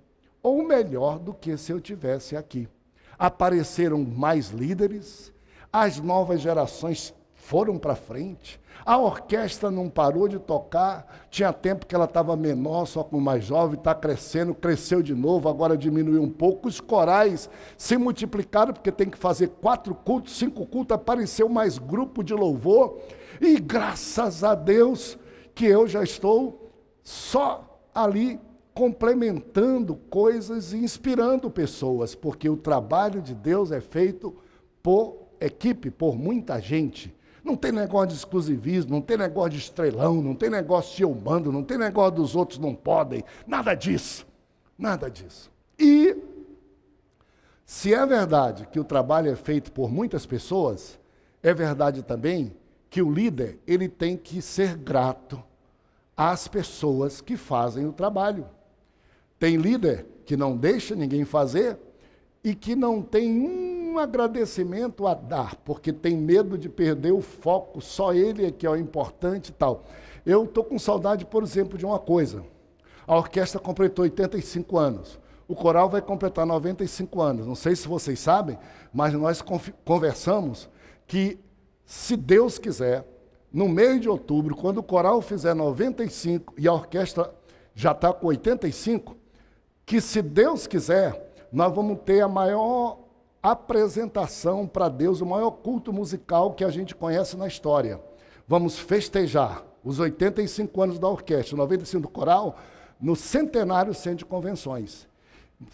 ou melhor do que se eu tivesse aqui. Apareceram mais líderes, as novas gerações foram para frente, a orquestra não parou de tocar, tinha tempo que ela estava menor, só com o mais jovem, está crescendo, cresceu de novo, agora diminuiu um pouco. Os corais se multiplicaram, porque tem que fazer 4 cultos, 5 cultos, apareceu mais grupo de louvor, e graças a Deus que eu já estou só ali complementando coisas e inspirando pessoas, porque o trabalho de Deus é feito por equipe, por muita gente. Não tem negócio de exclusivismo, não tem negócio de estrelão, não tem negócio de eu mando, não tem negócio dos outros não podem, nada disso, nada disso. E se é verdade que o trabalho é feito por muitas pessoas, é verdade também que o líder, ele tem que ser grato às pessoas que fazem o trabalho. Tem líder que não deixa ninguém fazer e que não tem um agradecimento a dar, porque tem medo de perder o foco, só ele é que é o importante e tal. Eu estou com saudade, por exemplo, de uma coisa. A orquestra completou 85 anos. O coral vai completar 95 anos. Não sei se vocês sabem, mas nós conversamos que, se Deus quiser, no mês de outubro, quando o coral fizer 95 e a orquestra já está com 85, que, se Deus quiser, nós vamos ter a maior apresentação para Deus, o maior culto musical que a gente conhece na história. Vamos festejar os 85 anos da orquestra, 95 do coral, no centenário centro de convenções.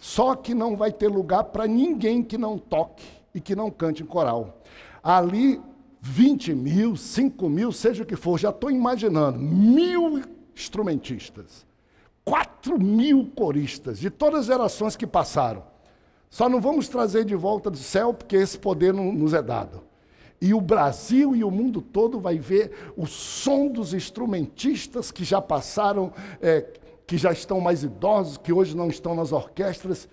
Só que não vai ter lugar para ninguém que não toque e que não cante em coral. Ali, 20 mil, 5 mil, seja o que for, já estou imaginando, 1.000 instrumentistas, 4.000 coristas, de todas as gerações que passaram. Só não vamos trazer de volta do céu, porque esse poder não nos é dado. E o Brasil e o mundo todo vai ver o som dos instrumentistas que já passaram, que já estão mais idosos, que hoje não estão nas orquestras.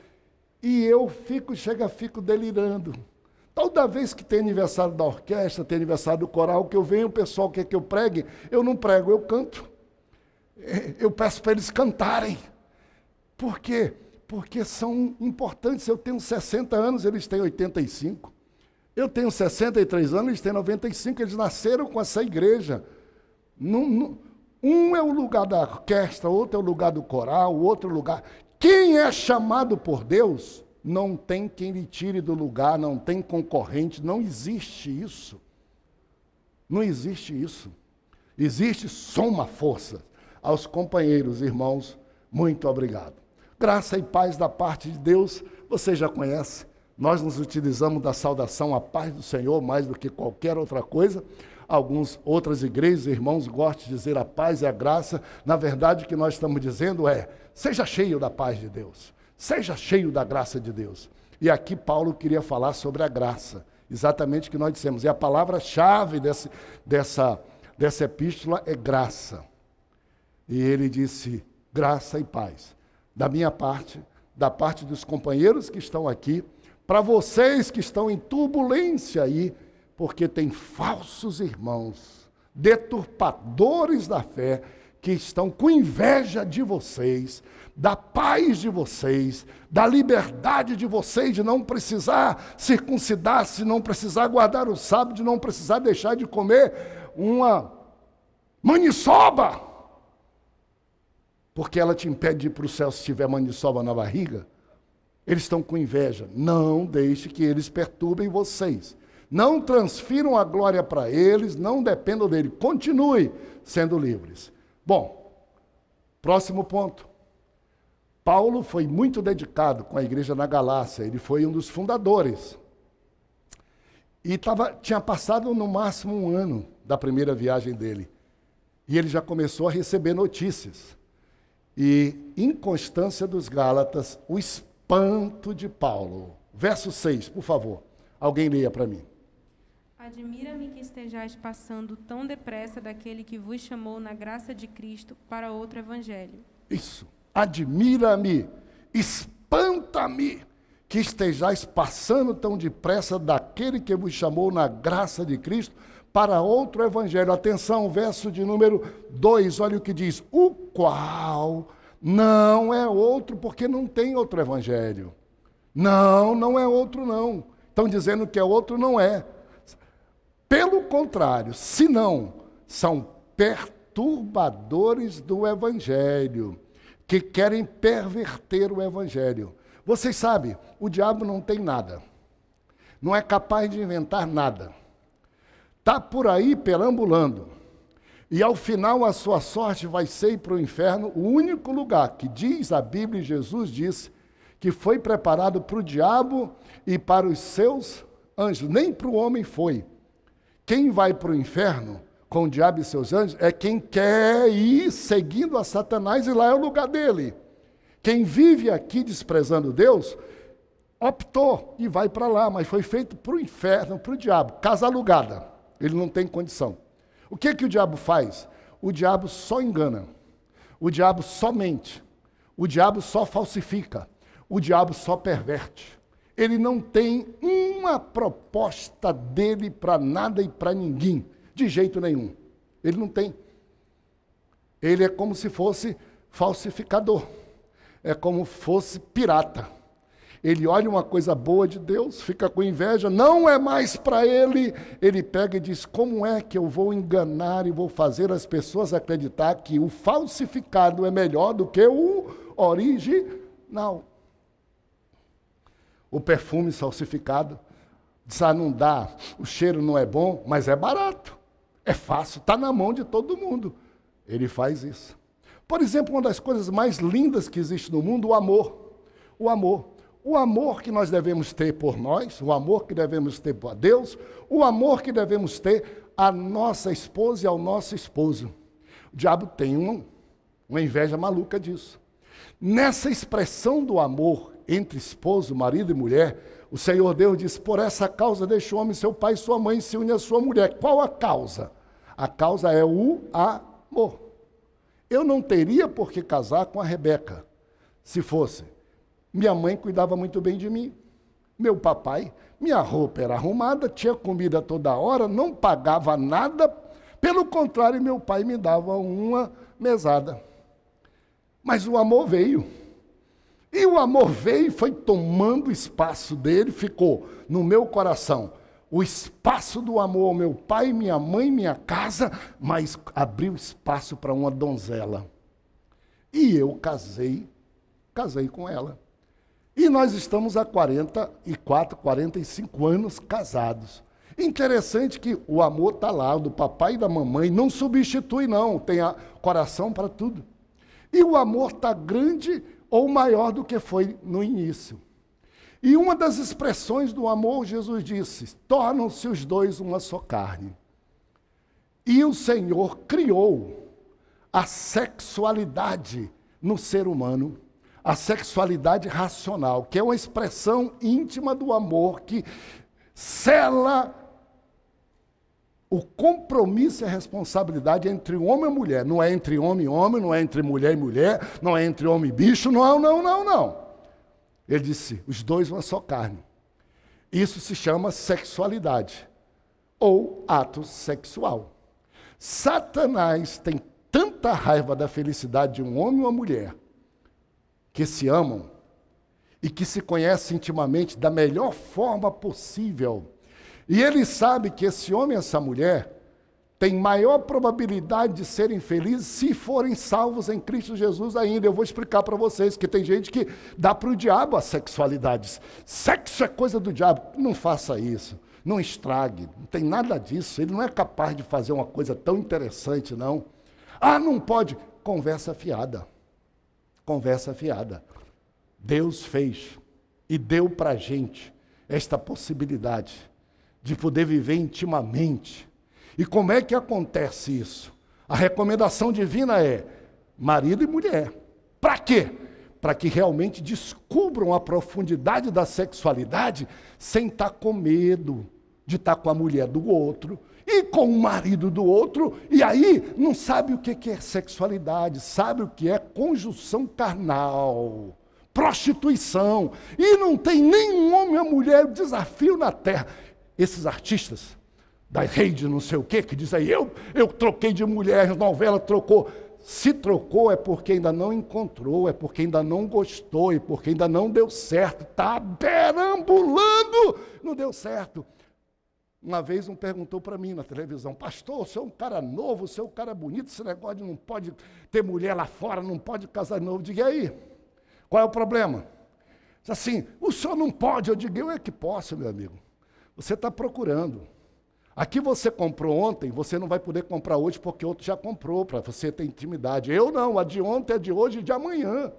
E eu fico delirando. Toda vez que tem aniversário da orquestra, tem aniversário do coral, que eu venho, o pessoal quer que eu pregue, eu não prego, eu canto. Eu peço para eles cantarem. Por quê? Porque são importantes. Eu tenho 60 anos, eles têm 85. Eu tenho 63 anos, eles têm 95. Eles nasceram com essa igreja. Um é o lugar da orquestra, outro é o lugar do coral, o outro lugar. Quem é chamado por Deus não tem quem lhe tire do lugar, não tem concorrente, não existe isso. Não existe isso. Existe soma força. Aos companheiros, irmãos, muito obrigado. Graça e paz da parte de Deus, você já conhece. Nós nos utilizamos da saudação a paz do Senhor mais do que qualquer outra coisa. Outras igrejas, irmãos, gostam de dizer a paz e a graça. Na verdade, o que nós estamos dizendo é, seja cheio da paz de Deus. Seja cheio da graça de Deus. E aqui Paulo queria falar sobre a graça. Exatamente o que nós dissemos. E a palavra-chave dessa epístola é graça. E ele disse, graça e paz. Da minha parte, da parte dos companheiros que estão aqui, para vocês que estão em turbulência aí, porque tem falsos irmãos, deturpadores da fé, que estão com inveja de vocês, da paz de vocês, da liberdade de vocês, de não precisar circuncidar-se, de não precisar guardar o sábado, de não precisar deixar de comer uma maniçoba, porque ela te impede de ir para o céu se tiver maniçoba na barriga. Eles estão com inveja. Não deixe que eles perturbem vocês. Não transfiram a glória para eles, não dependam dele. Continue sendo livres. Bom, próximo ponto. Paulo foi muito dedicado com a igreja na Galácia. Ele foi um dos fundadores. E tinha passado no máximo 1 ano da primeira viagem dele. E ele já começou a receber notícias. E, inconstância dos Gálatas, o espanto de Paulo. Verso 6, por favor. Alguém leia para mim. Admira-me que estejais passando tão depressa daquele que vos chamou na graça de Cristo para outro evangelho. Isso. Admira-me, espanta-me que estejais passando tão depressa daquele que vos chamou na graça de Cristo para outro evangelho. Atenção, verso de número 2, olha o que diz. O qual não é outro, porque não tem outro evangelho. Não é outro não. Estão dizendo que é outro, não é. Pelo contrário, senão são perturbadores do evangelho, que querem perverter o evangelho. Vocês sabem, o diabo não tem nada. Não é capaz de inventar nada. Está por aí perambulando. E ao final a sua sorte vai ser ir para o inferno, o único lugar que diz a Bíblia, e Jesus disse, que foi preparado para o diabo e para os seus anjos. Nem para o homem foi. Quem vai para o inferno com o diabo e seus anjos é quem quer ir seguindo a Satanás, e lá é o lugar dele. Quem vive aqui desprezando Deus, optou e vai para lá, mas foi feito para o inferno, para o diabo, casa alugada. Ele não tem condição. O que o diabo faz? O diabo só engana. O diabo só mente. O diabo só falsifica. O diabo só perverte. Ele não tem uma proposta dele para nada e para ninguém, de jeito nenhum. Ele não tem. Ele é como se fosse falsificador. É como se fosse pirata. Ele olha uma coisa boa de Deus, fica com inveja, não é mais para ele. Ele pega e diz, como é que eu vou enganar e vou fazer as pessoas acreditar que o falsificado é melhor do que o original? O perfume falsificado, não dá, o cheiro não é bom, mas é barato, é fácil, está na mão de todo mundo. Ele faz isso. Por exemplo, uma das coisas mais lindas que existe no mundo, o amor. O amor. O amor que nós devemos ter por nós, o amor que devemos ter por Deus, o amor que devemos ter à nossa esposa e ao nosso esposo. O diabo tem uma inveja maluca disso. Nessa expressão do amor entre esposo, marido e mulher, o Senhor Deus diz, por essa causa deixa o homem seu pai e sua mãe, se une à sua mulher. Qual a causa? A causa é o amor. Eu não teria por que casar com a Rebeca, se fosse. Minha mãe cuidava muito bem de mim. Meu papai, minha roupa era arrumada, tinha comida toda hora, não pagava nada. Pelo contrário, meu pai me dava uma mesada. Mas o amor veio. E o amor veio e foi tomando o espaço dele, ficou no meu coração. O espaço do amor ao meu pai, minha mãe, minha casa, mas abriu espaço para uma donzela. E eu casei com ela. E nós estamos há 44, 45 anos casados. Interessante que o amor está lá, o do papai e da mamãe, não substitui não, tem coração para tudo. E o amor está grande ou maior do que foi no início. E uma das expressões do amor, Jesus disse, tornam-se os dois uma só carne. E o Senhor criou a sexualidade no ser humano, a sexualidade racional, que é uma expressão íntima do amor que sela o compromisso e a responsabilidade entre o homem e a mulher. Não é entre homem e homem, não é entre mulher e mulher, não é entre homem e bicho, não. Ele disse, os dois uma só carne. Isso se chama sexualidade, ou ato sexual. Satanás tem tanta raiva da felicidade de um homem e uma mulher, que se amam e que se conhecem intimamente da melhor forma possível. E ele sabe que esse homem e essa mulher têm maior probabilidade de serem felizes se forem salvos em Cristo Jesus ainda. Eu vou explicar para vocês que tem gente que dá para o diabo as sexualidades. Sexo é coisa do diabo. Não faça isso. Não estrague. Não tem nada disso. Ele não é capaz de fazer uma coisa tão interessante, não. Ah, não pode. Conversa fiada. Conversa fiada. Deus fez e deu para a gente esta possibilidade de poder viver intimamente. E como é que acontece isso? A recomendação divina é marido e mulher. Para quê? Para que realmente descubram a profundidade da sexualidade sem estar com medo de estar com a mulher do outro e com o marido do outro, e aí não sabe o que é sexualidade, sabe o que é conjunção carnal, prostituição, e não tem nenhum homem ou mulher desafio na terra. Esses artistas da rede não sei o quê, que dizem aí, eu troquei de mulher, novela trocou. Se trocou é porque ainda não encontrou, é porque ainda não gostou, é porque ainda não deu certo, está perambulando, não deu certo. Uma vez um perguntou para mim na televisão, pastor, o senhor é um cara novo, o senhor é um cara bonito, esse negócio de não pode ter mulher lá fora, não pode casar novo. Eu digo, e aí? Qual é o problema? Diz assim, o senhor não pode. Eu digo, eu é que posso, meu amigo. Você está procurando. Aqui você comprou ontem, você não vai poder comprar hoje porque outro já comprou, para você ter intimidade. Eu não, a de ontem é de hoje e de amanhã.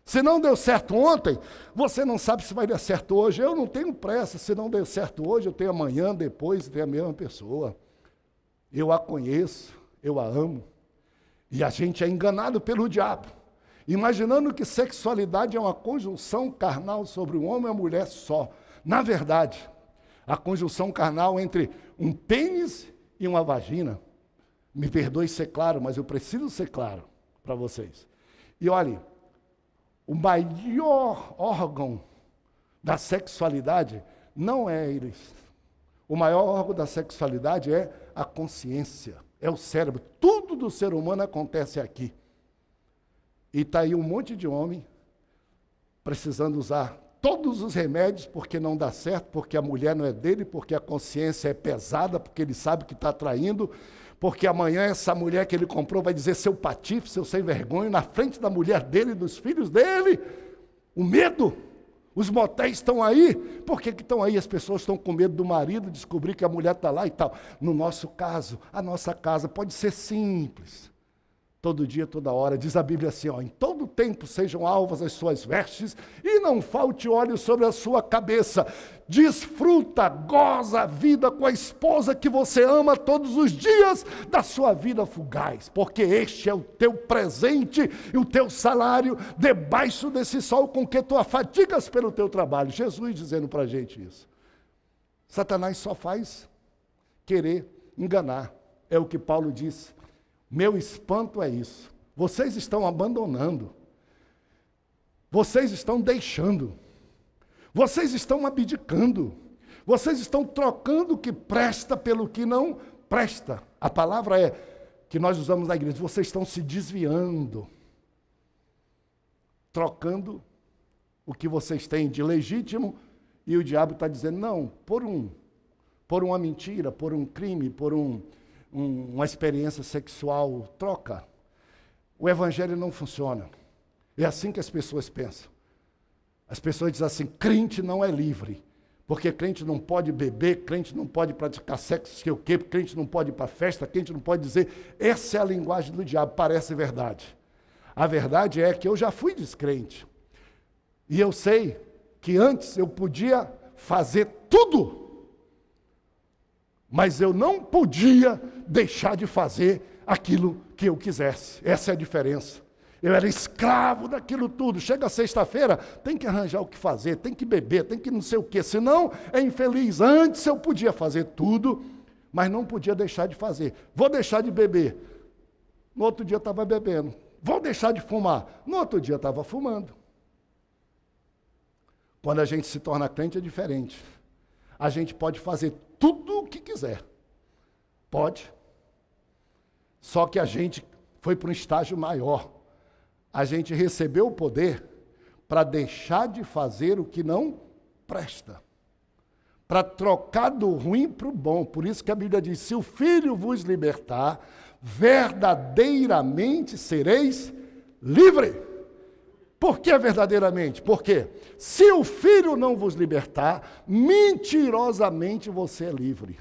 Se não deu certo ontem, você não sabe se vai dar certo hoje. Eu não tenho pressa, se não deu certo hoje, eu tenho amanhã, depois, tenho a mesma pessoa. Eu a conheço, eu a amo. E a gente é enganado pelo diabo, imaginando que sexualidade é uma conjunção carnal sobre um homem e uma mulher só. Na verdade, a conjunção carnal entre um pênis e uma vagina. Me perdoe ser claro, mas eu preciso ser claro para vocês. E olhe, o maior órgão da sexualidade não é eles. O maior órgão da sexualidade é a consciência, é o cérebro. Tudo do ser humano acontece aqui. E está aí um monte de homem precisando usar todos os remédios porque não dá certo, porque a mulher não é dele, porque a consciência é pesada, porque ele sabe que está traindo, porque amanhã essa mulher que ele comprou vai dizer seu patife, seu sem vergonha, na frente da mulher dele e dos filhos dele. O medo. Os motéis estão aí. Por que estão aí? As pessoas estão com medo do marido descobrir que a mulher está lá e tal. No nosso caso, a nossa casa pode ser simples. Todo dia, toda hora, diz a Bíblia assim, ó, em todo tempo sejam alvas as suas vestes e não falte óleo sobre a sua cabeça. Desfruta, goza a vida com a esposa que você ama todos os dias da sua vida fugaz, porque este é o teu presente e o teu salário debaixo desse sol com que tu afadigas pelo teu trabalho. Jesus dizendo para a gente isso. Satanás só faz querer enganar, é o que Paulo disse. Meu espanto é isso. Vocês estão abandonando. Vocês estão deixando. Vocês estão abdicando. Vocês estão trocando o que presta pelo que não presta. A palavra é que nós usamos na igreja. Vocês estão se desviando. Trocando o que vocês têm de legítimo e o diabo está dizendo, não, por uma mentira, por um crime, por uma experiência sexual, troca. O evangelho não funciona. É assim que as pessoas pensam. As pessoas dizem assim, crente não é livre, porque crente não pode beber, crente não pode praticar sexo, sei o quê, crente não pode ir para festa, crente não pode dizer, essa é a linguagem do diabo, parece verdade. A verdade é que eu já fui descrente, e eu sei que antes eu podia fazer tudo, mas eu não podia deixar de fazer aquilo que eu quisesse. Essa é a diferença. Eu era escravo daquilo tudo. Chega sexta-feira, tem que arranjar o que fazer, tem que beber, tem que não sei o quê, senão é infeliz. Antes eu podia fazer tudo, mas não podia deixar de fazer. Vou deixar de beber. No outro dia eu estava bebendo. Vou deixar de fumar. No outro dia eu estava fumando. Quando a gente se torna crente é diferente. A gente pode fazer tudo o que quiser. Pode. Só que a gente foi para um estágio maior. A gente recebeu o poder para deixar de fazer o que não presta. Para trocar do ruim para o bom. Por isso que a Bíblia diz, se o Filho vos libertar, verdadeiramente sereis livres. Por que verdadeiramente? Porque se o Filho não vos libertar, mentirosamente você é livre.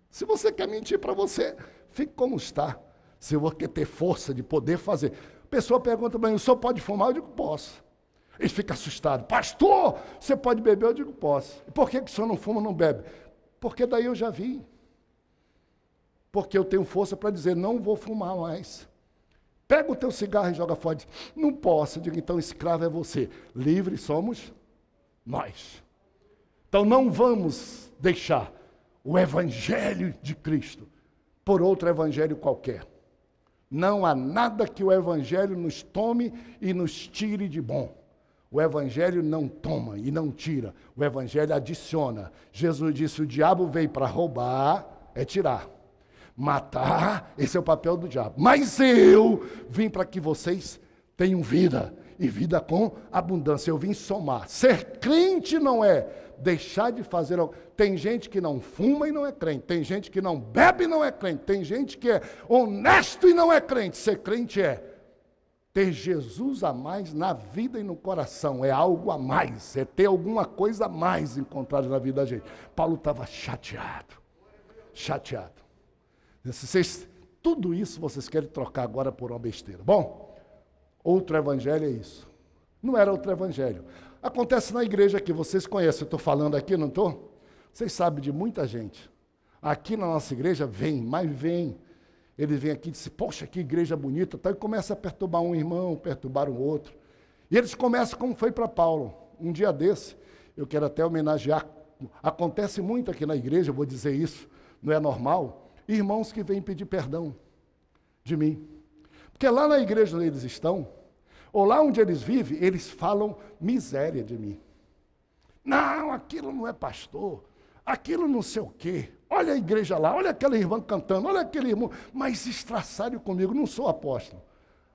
Se você quer mentir para você, fique como está. Se você quer ter força de poder fazer. A pessoa pergunta para mim, o senhor pode fumar? Eu digo, posso. Ele fica assustado. Pastor, você pode beber? Eu digo, posso. E por que o senhor não fuma, não bebe? Porque daí eu já vi. Porque eu tenho força para dizer, não vou fumar mais. Pega o teu cigarro e joga fora. Diz, não posso. Eu digo, então escravo é você. Livre somos nós. Então não vamos deixar o evangelho de Cristo por outro evangelho qualquer. Não há nada que o evangelho nos tome e nos tire de bom. O evangelho não toma e não tira. O evangelho adiciona. Jesus disse, o diabo veio para roubar, é tirar. Matar, esse é o papel do diabo. Mas eu vim para que vocês tenham vida, e vida com abundância. Eu vim somar. Ser crente não é deixar de fazer algo. Tem gente que não fuma e não é crente. Tem gente que não bebe e não é crente. Tem gente que é honesto e não é crente. Ser crente é ter Jesus a mais na vida e no coração. É algo a mais. É ter alguma coisa a mais encontrada na vida da gente. Paulo estava chateado. Chateado. Tudo isso vocês querem trocar agora por uma besteira. Bom, outro evangelho é isso. Não era outro evangelho. Acontece na igreja aqui, vocês conhecem, eu estou falando aqui, não estou? Vocês sabem de muita gente. Aqui na nossa igreja vem, mas vem. Eles vêm aqui e dizem, poxa, que igreja bonita, tá? E começa a perturbar um irmão, perturbar o outro. E eles começam como foi para Paulo. Um dia desse, eu quero até homenagear, acontece muito aqui na igreja, eu vou dizer isso, não é normal, irmãos que vêm pedir perdão de mim. Porque lá na igreja onde eles estão, ou lá onde eles vivem, eles falam miséria de mim. Não, aquilo não é pastor, aquilo não sei o quê. Olha a igreja lá, olha aquela irmã cantando, olha aquele irmão, mas estraçalho comigo, não sou apóstolo.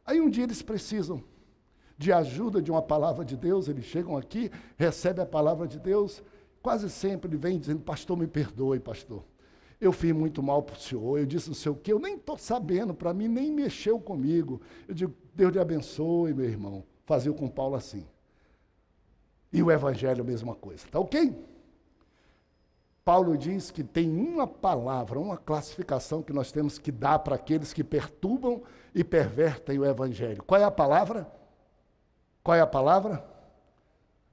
Aí um dia eles precisam de ajuda de uma palavra de Deus, eles chegam aqui, recebem a palavra de Deus, quase sempre ele vem dizendo, pastor, me perdoe, pastor. Eu fiz muito mal para o senhor, eu disse não sei o quê, eu nem estou sabendo, para mim nem mexeu comigo. Eu digo, Deus te abençoe, meu irmão. Fazia com Paulo assim. E o evangelho a mesma coisa, tá ok? Paulo diz que tem uma palavra, uma classificação que nós temos que dar para aqueles que perturbam e pervertem o evangelho. Qual é a palavra? Qual é a palavra?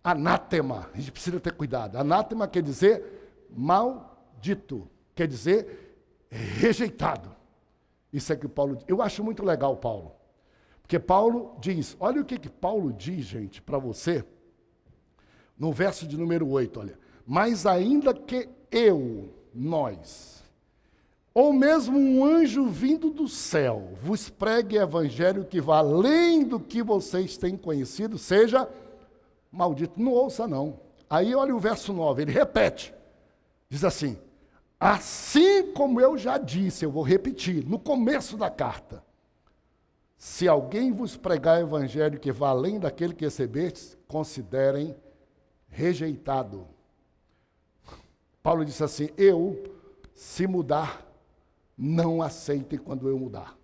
Anátema. A gente precisa ter cuidado. Anátema quer dizer maldito. Quer dizer, rejeitado. Isso é que Paulo diz. Eu acho muito legal Paulo. Porque Paulo diz, olha o que Paulo diz, gente, para você, no verso de número 8, olha. Mas ainda que nós, ou mesmo um anjo vindo do céu, vos pregue evangelho que vá além do que vocês têm conhecido, seja maldito. Não ouça, não. Aí olha o verso 9, ele repete. Diz assim, assim como eu já disse, eu vou repetir, no começo da carta, se alguém vos pregar evangelho que vá além daquele que recebestes, considerem rejeitado. Paulo disse assim, se mudar, não aceitem quando eu mudar.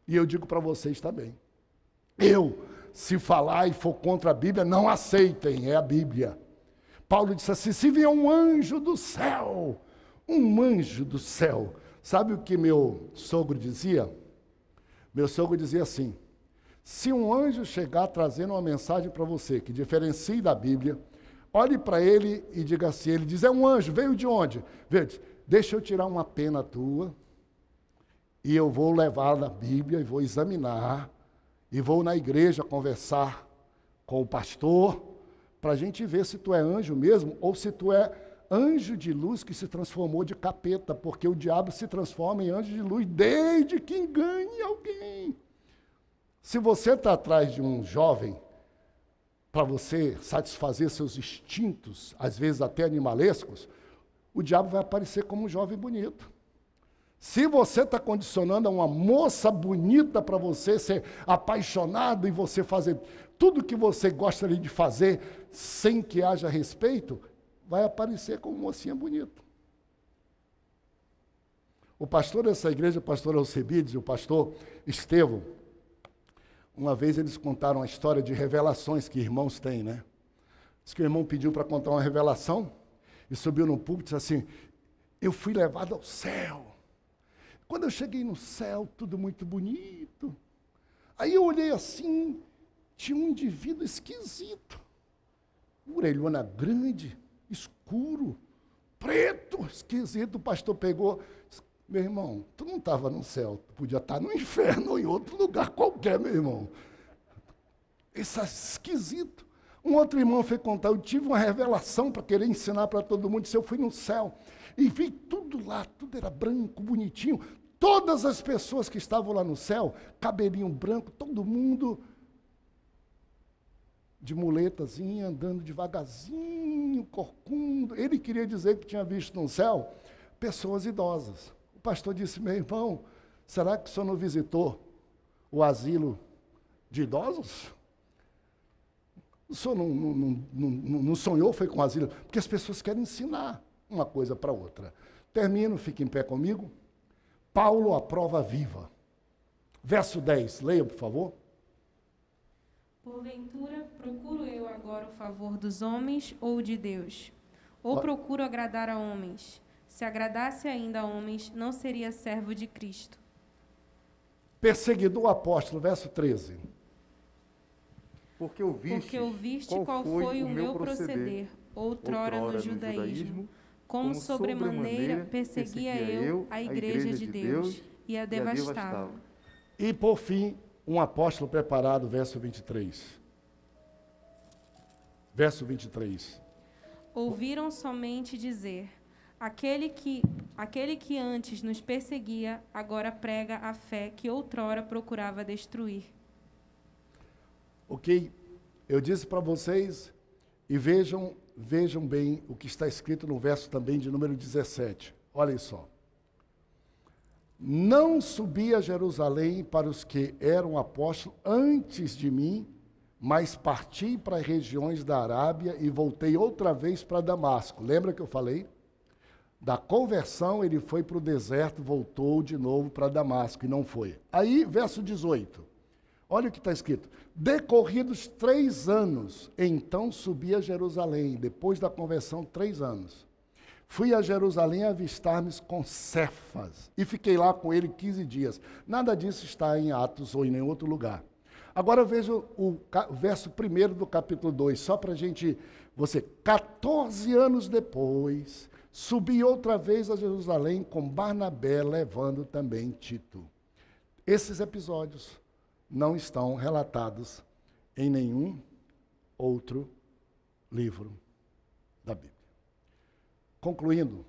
E eu digo para vocês também, se falar e for contra a Bíblia, não aceitem, é a Bíblia. Paulo disse assim, se vier um anjo do céu, sabe o que meu sogro dizia? Meu sogro dizia assim, se um anjo chegar trazendo uma mensagem para você que diferencie da Bíblia, olhe para ele e diga assim, ele diz, é um anjo, veio de onde? Veio, deixa eu tirar uma pena tua, e eu vou levar na Bíblia e vou examinar, e vou na igreja conversar com o pastor, para a gente ver se tu é anjo mesmo, ou se tu é anjo de luz que se transformou de capeta, porque o diabo se transforma em anjo de luz desde que engane alguém. Se você está atrás de um jovem, para você satisfazer seus instintos, às vezes até animalescos, o diabo vai aparecer como um jovem bonito. Se você está condicionando a uma moça bonita para você ser apaixonado e você fazer tudo que você gostaria de fazer sem que haja respeito, vai aparecer como mocinha bonita. O pastor dessa igreja, o pastor Alcebiades e o pastor Estevão, uma vez eles contaram a história de revelações que irmãos têm, né? Diz que o irmão pediu para contar uma revelação e subiu no púlpito e disse assim, eu fui levado ao céu. Quando eu cheguei no céu, tudo muito bonito. Aí eu olhei assim, tinha um indivíduo esquisito. Orelhona grande, escuro, preto, esquisito. O pastor pegou, disse, meu irmão, tu não estava no céu, tu podia estar no inferno ou em outro lugar qualquer, meu irmão. Isso é esquisito. Um outro irmão foi contar, eu tive uma revelação para querer ensinar para todo mundo, disse, eu fui no céu e vi tudo lá, tudo era branco, bonitinho. Todas as pessoas que estavam lá no céu, cabelinho branco, todo mundo de muletazinha, andando devagarzinho, corcunda. Ele queria dizer que tinha visto no céu pessoas idosas. O pastor disse, meu irmão, será que o senhor não visitou o asilo de idosos? O senhor não sonhou, foi com o asilo? Porque as pessoas querem ensinar uma coisa para outra. Termino, fique em pé comigo. Paulo, a prova viva. Verso 10, leia, por favor. Porventura, procuro eu agora o favor dos homens ou de Deus? Ou procuro agradar a homens? Se agradasse ainda a homens, não seria servo de Cristo. Perseguidor apóstolo, verso 13. Porque ouviste qual foi o meu proceder, outrora no judaísmo, como sobremaneira perseguia eu a igreja de Deus e a devastava. E por fim, um apóstolo preparado, verso 23. Verso 23. Ouviram somente dizer, aquele que antes nos perseguia, agora prega a fé que outrora procurava destruir. Ok, eu disse para vocês, e vejam bem o que está escrito no verso também de número 17. Olhem só. Não subi a Jerusalém para os que eram apóstolos antes de mim, mas parti para as regiões da Arábia e voltei outra vez para Damasco. Lembra que eu falei? Da conversão ele foi para o deserto, voltou de novo para Damasco e não foi. Aí, verso 18. Olha o que está escrito. Decorridos 3 anos, então subi a Jerusalém, depois da conversão, 3 anos. Fui a Jerusalém avistar-me com Cefas e fiquei lá com ele 15 dias. Nada disso está em Atos ou em nenhum outro lugar. Agora veja o verso 1 do capítulo 2, só para a gente... 14 anos depois, subi outra vez a Jerusalém com Barnabé, levando também Tito. Esses episódios não estão relatados em nenhum outro livro da Bíblia. Concluindo,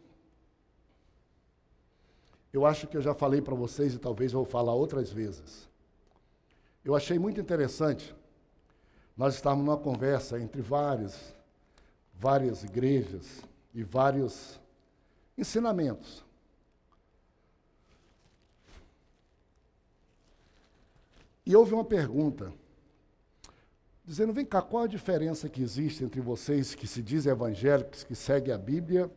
eu acho que eu já falei para vocês e talvez vou falar outras vezes. Eu achei muito interessante, nós estávamos numa conversa entre várias igrejas e vários ensinamentos. E houve uma pergunta, dizendo, vem cá, qual a diferença que existe entre vocês que se dizem evangélicos, que seguem a Bíblia,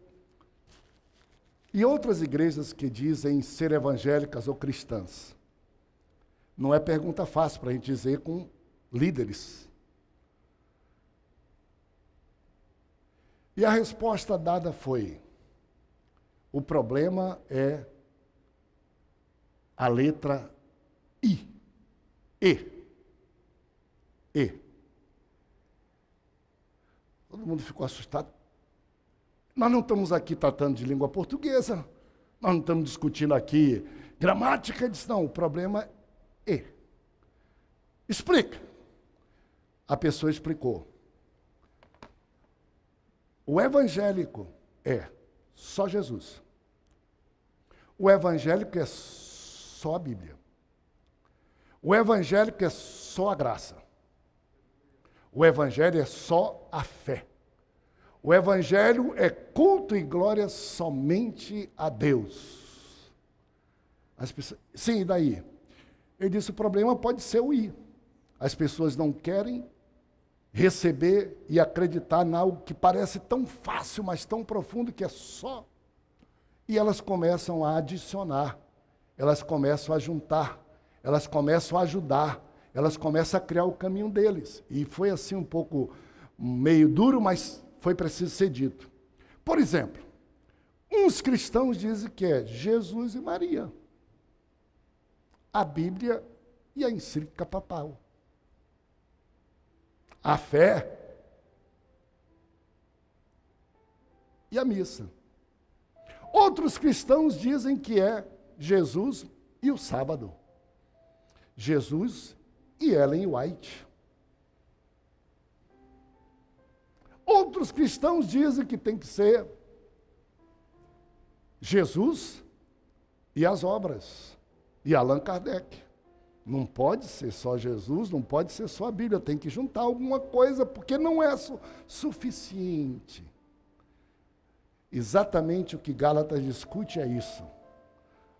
e outras igrejas que dizem ser evangélicas ou cristãs? Não é pergunta fácil para a gente dizer com líderes. E a resposta dada foi: o problema é a letra I. E. Todo mundo ficou assustado. Nós não estamos aqui tratando de língua portuguesa, nós não estamos discutindo aqui gramática. Ele disse: não, o problema é E. Explica. A pessoa explicou. O evangélico é só Jesus. O evangélico é só a Bíblia. O evangélico é só a graça. O evangelho é só a fé. O evangelho é culto e glória somente a Deus. As pessoas, sim, e daí? Ele disse: o problema pode ser o I. As pessoas não querem receber e acreditar em algo que parece tão fácil, mas tão profundo, que é só. E elas começam a adicionar, elas começam a juntar, elas começam a ajudar, elas começam a criar o caminho deles. E foi assim um pouco meio duro, mas foi preciso ser dito. Por exemplo, uns cristãos dizem que é Jesus e Maria, a Bíblia e a encíclica papal, a fé e a missa. Outros cristãos dizem que é Jesus e o sábado, Jesus e Ellen White. Outros cristãos dizem que tem que ser Jesus e as obras, e Allan Kardec. Não pode ser só Jesus, não pode ser só a Bíblia, tem que juntar alguma coisa, porque não é suficiente. Exatamente o que Gálatas discute é isso.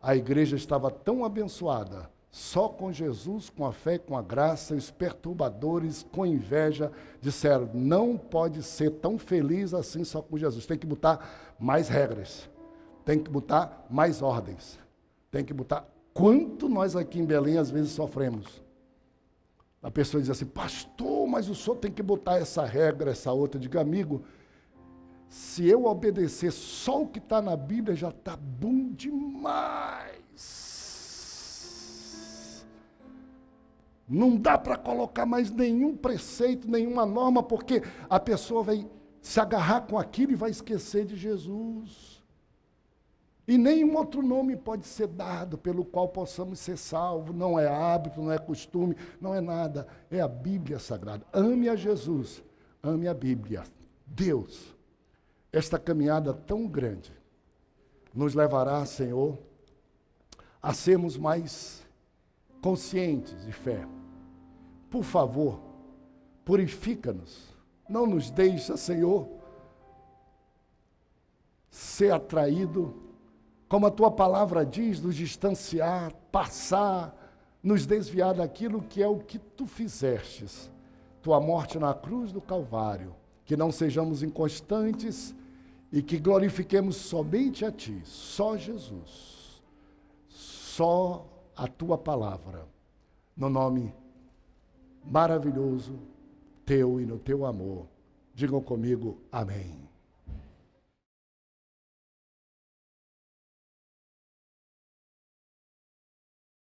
A igreja estava tão abençoada, só com Jesus, com a fé, com a graça, os perturbadores, com inveja, disseram: não pode ser tão feliz assim só com Jesus, tem que botar mais regras, tem que botar mais ordens, tem que botar... Quanto nós aqui em Belém às vezes sofremos. A pessoa diz assim: pastor, mas o senhor tem que botar essa regra, essa outra. Eu digo: amigo, se eu obedecer só o que está na Bíblia, já está bom demais. Não dá para colocar mais nenhum preceito, nenhuma norma, porque a pessoa vai se agarrar com aquilo e vai esquecer de Jesus. E nenhum outro nome pode ser dado pelo qual possamos ser salvos. Não é hábito, não é costume, não é nada. É a Bíblia Sagrada. Ame a Jesus, ame a Bíblia. Deus, esta caminhada tão grande nos levará, Senhor, a sermos mais conscientes de fé. Por favor, purifica-nos. Não nos deixa, Senhor, ser atraído, como a tua palavra diz, nos distanciar, passar, nos desviar daquilo que é o que tu fizestes, tua morte na cruz do Calvário, que não sejamos inconstantes e que glorifiquemos somente a ti, só Jesus, só a tua palavra, no nome maravilhoso teu e no teu amor. Digam comigo, amém.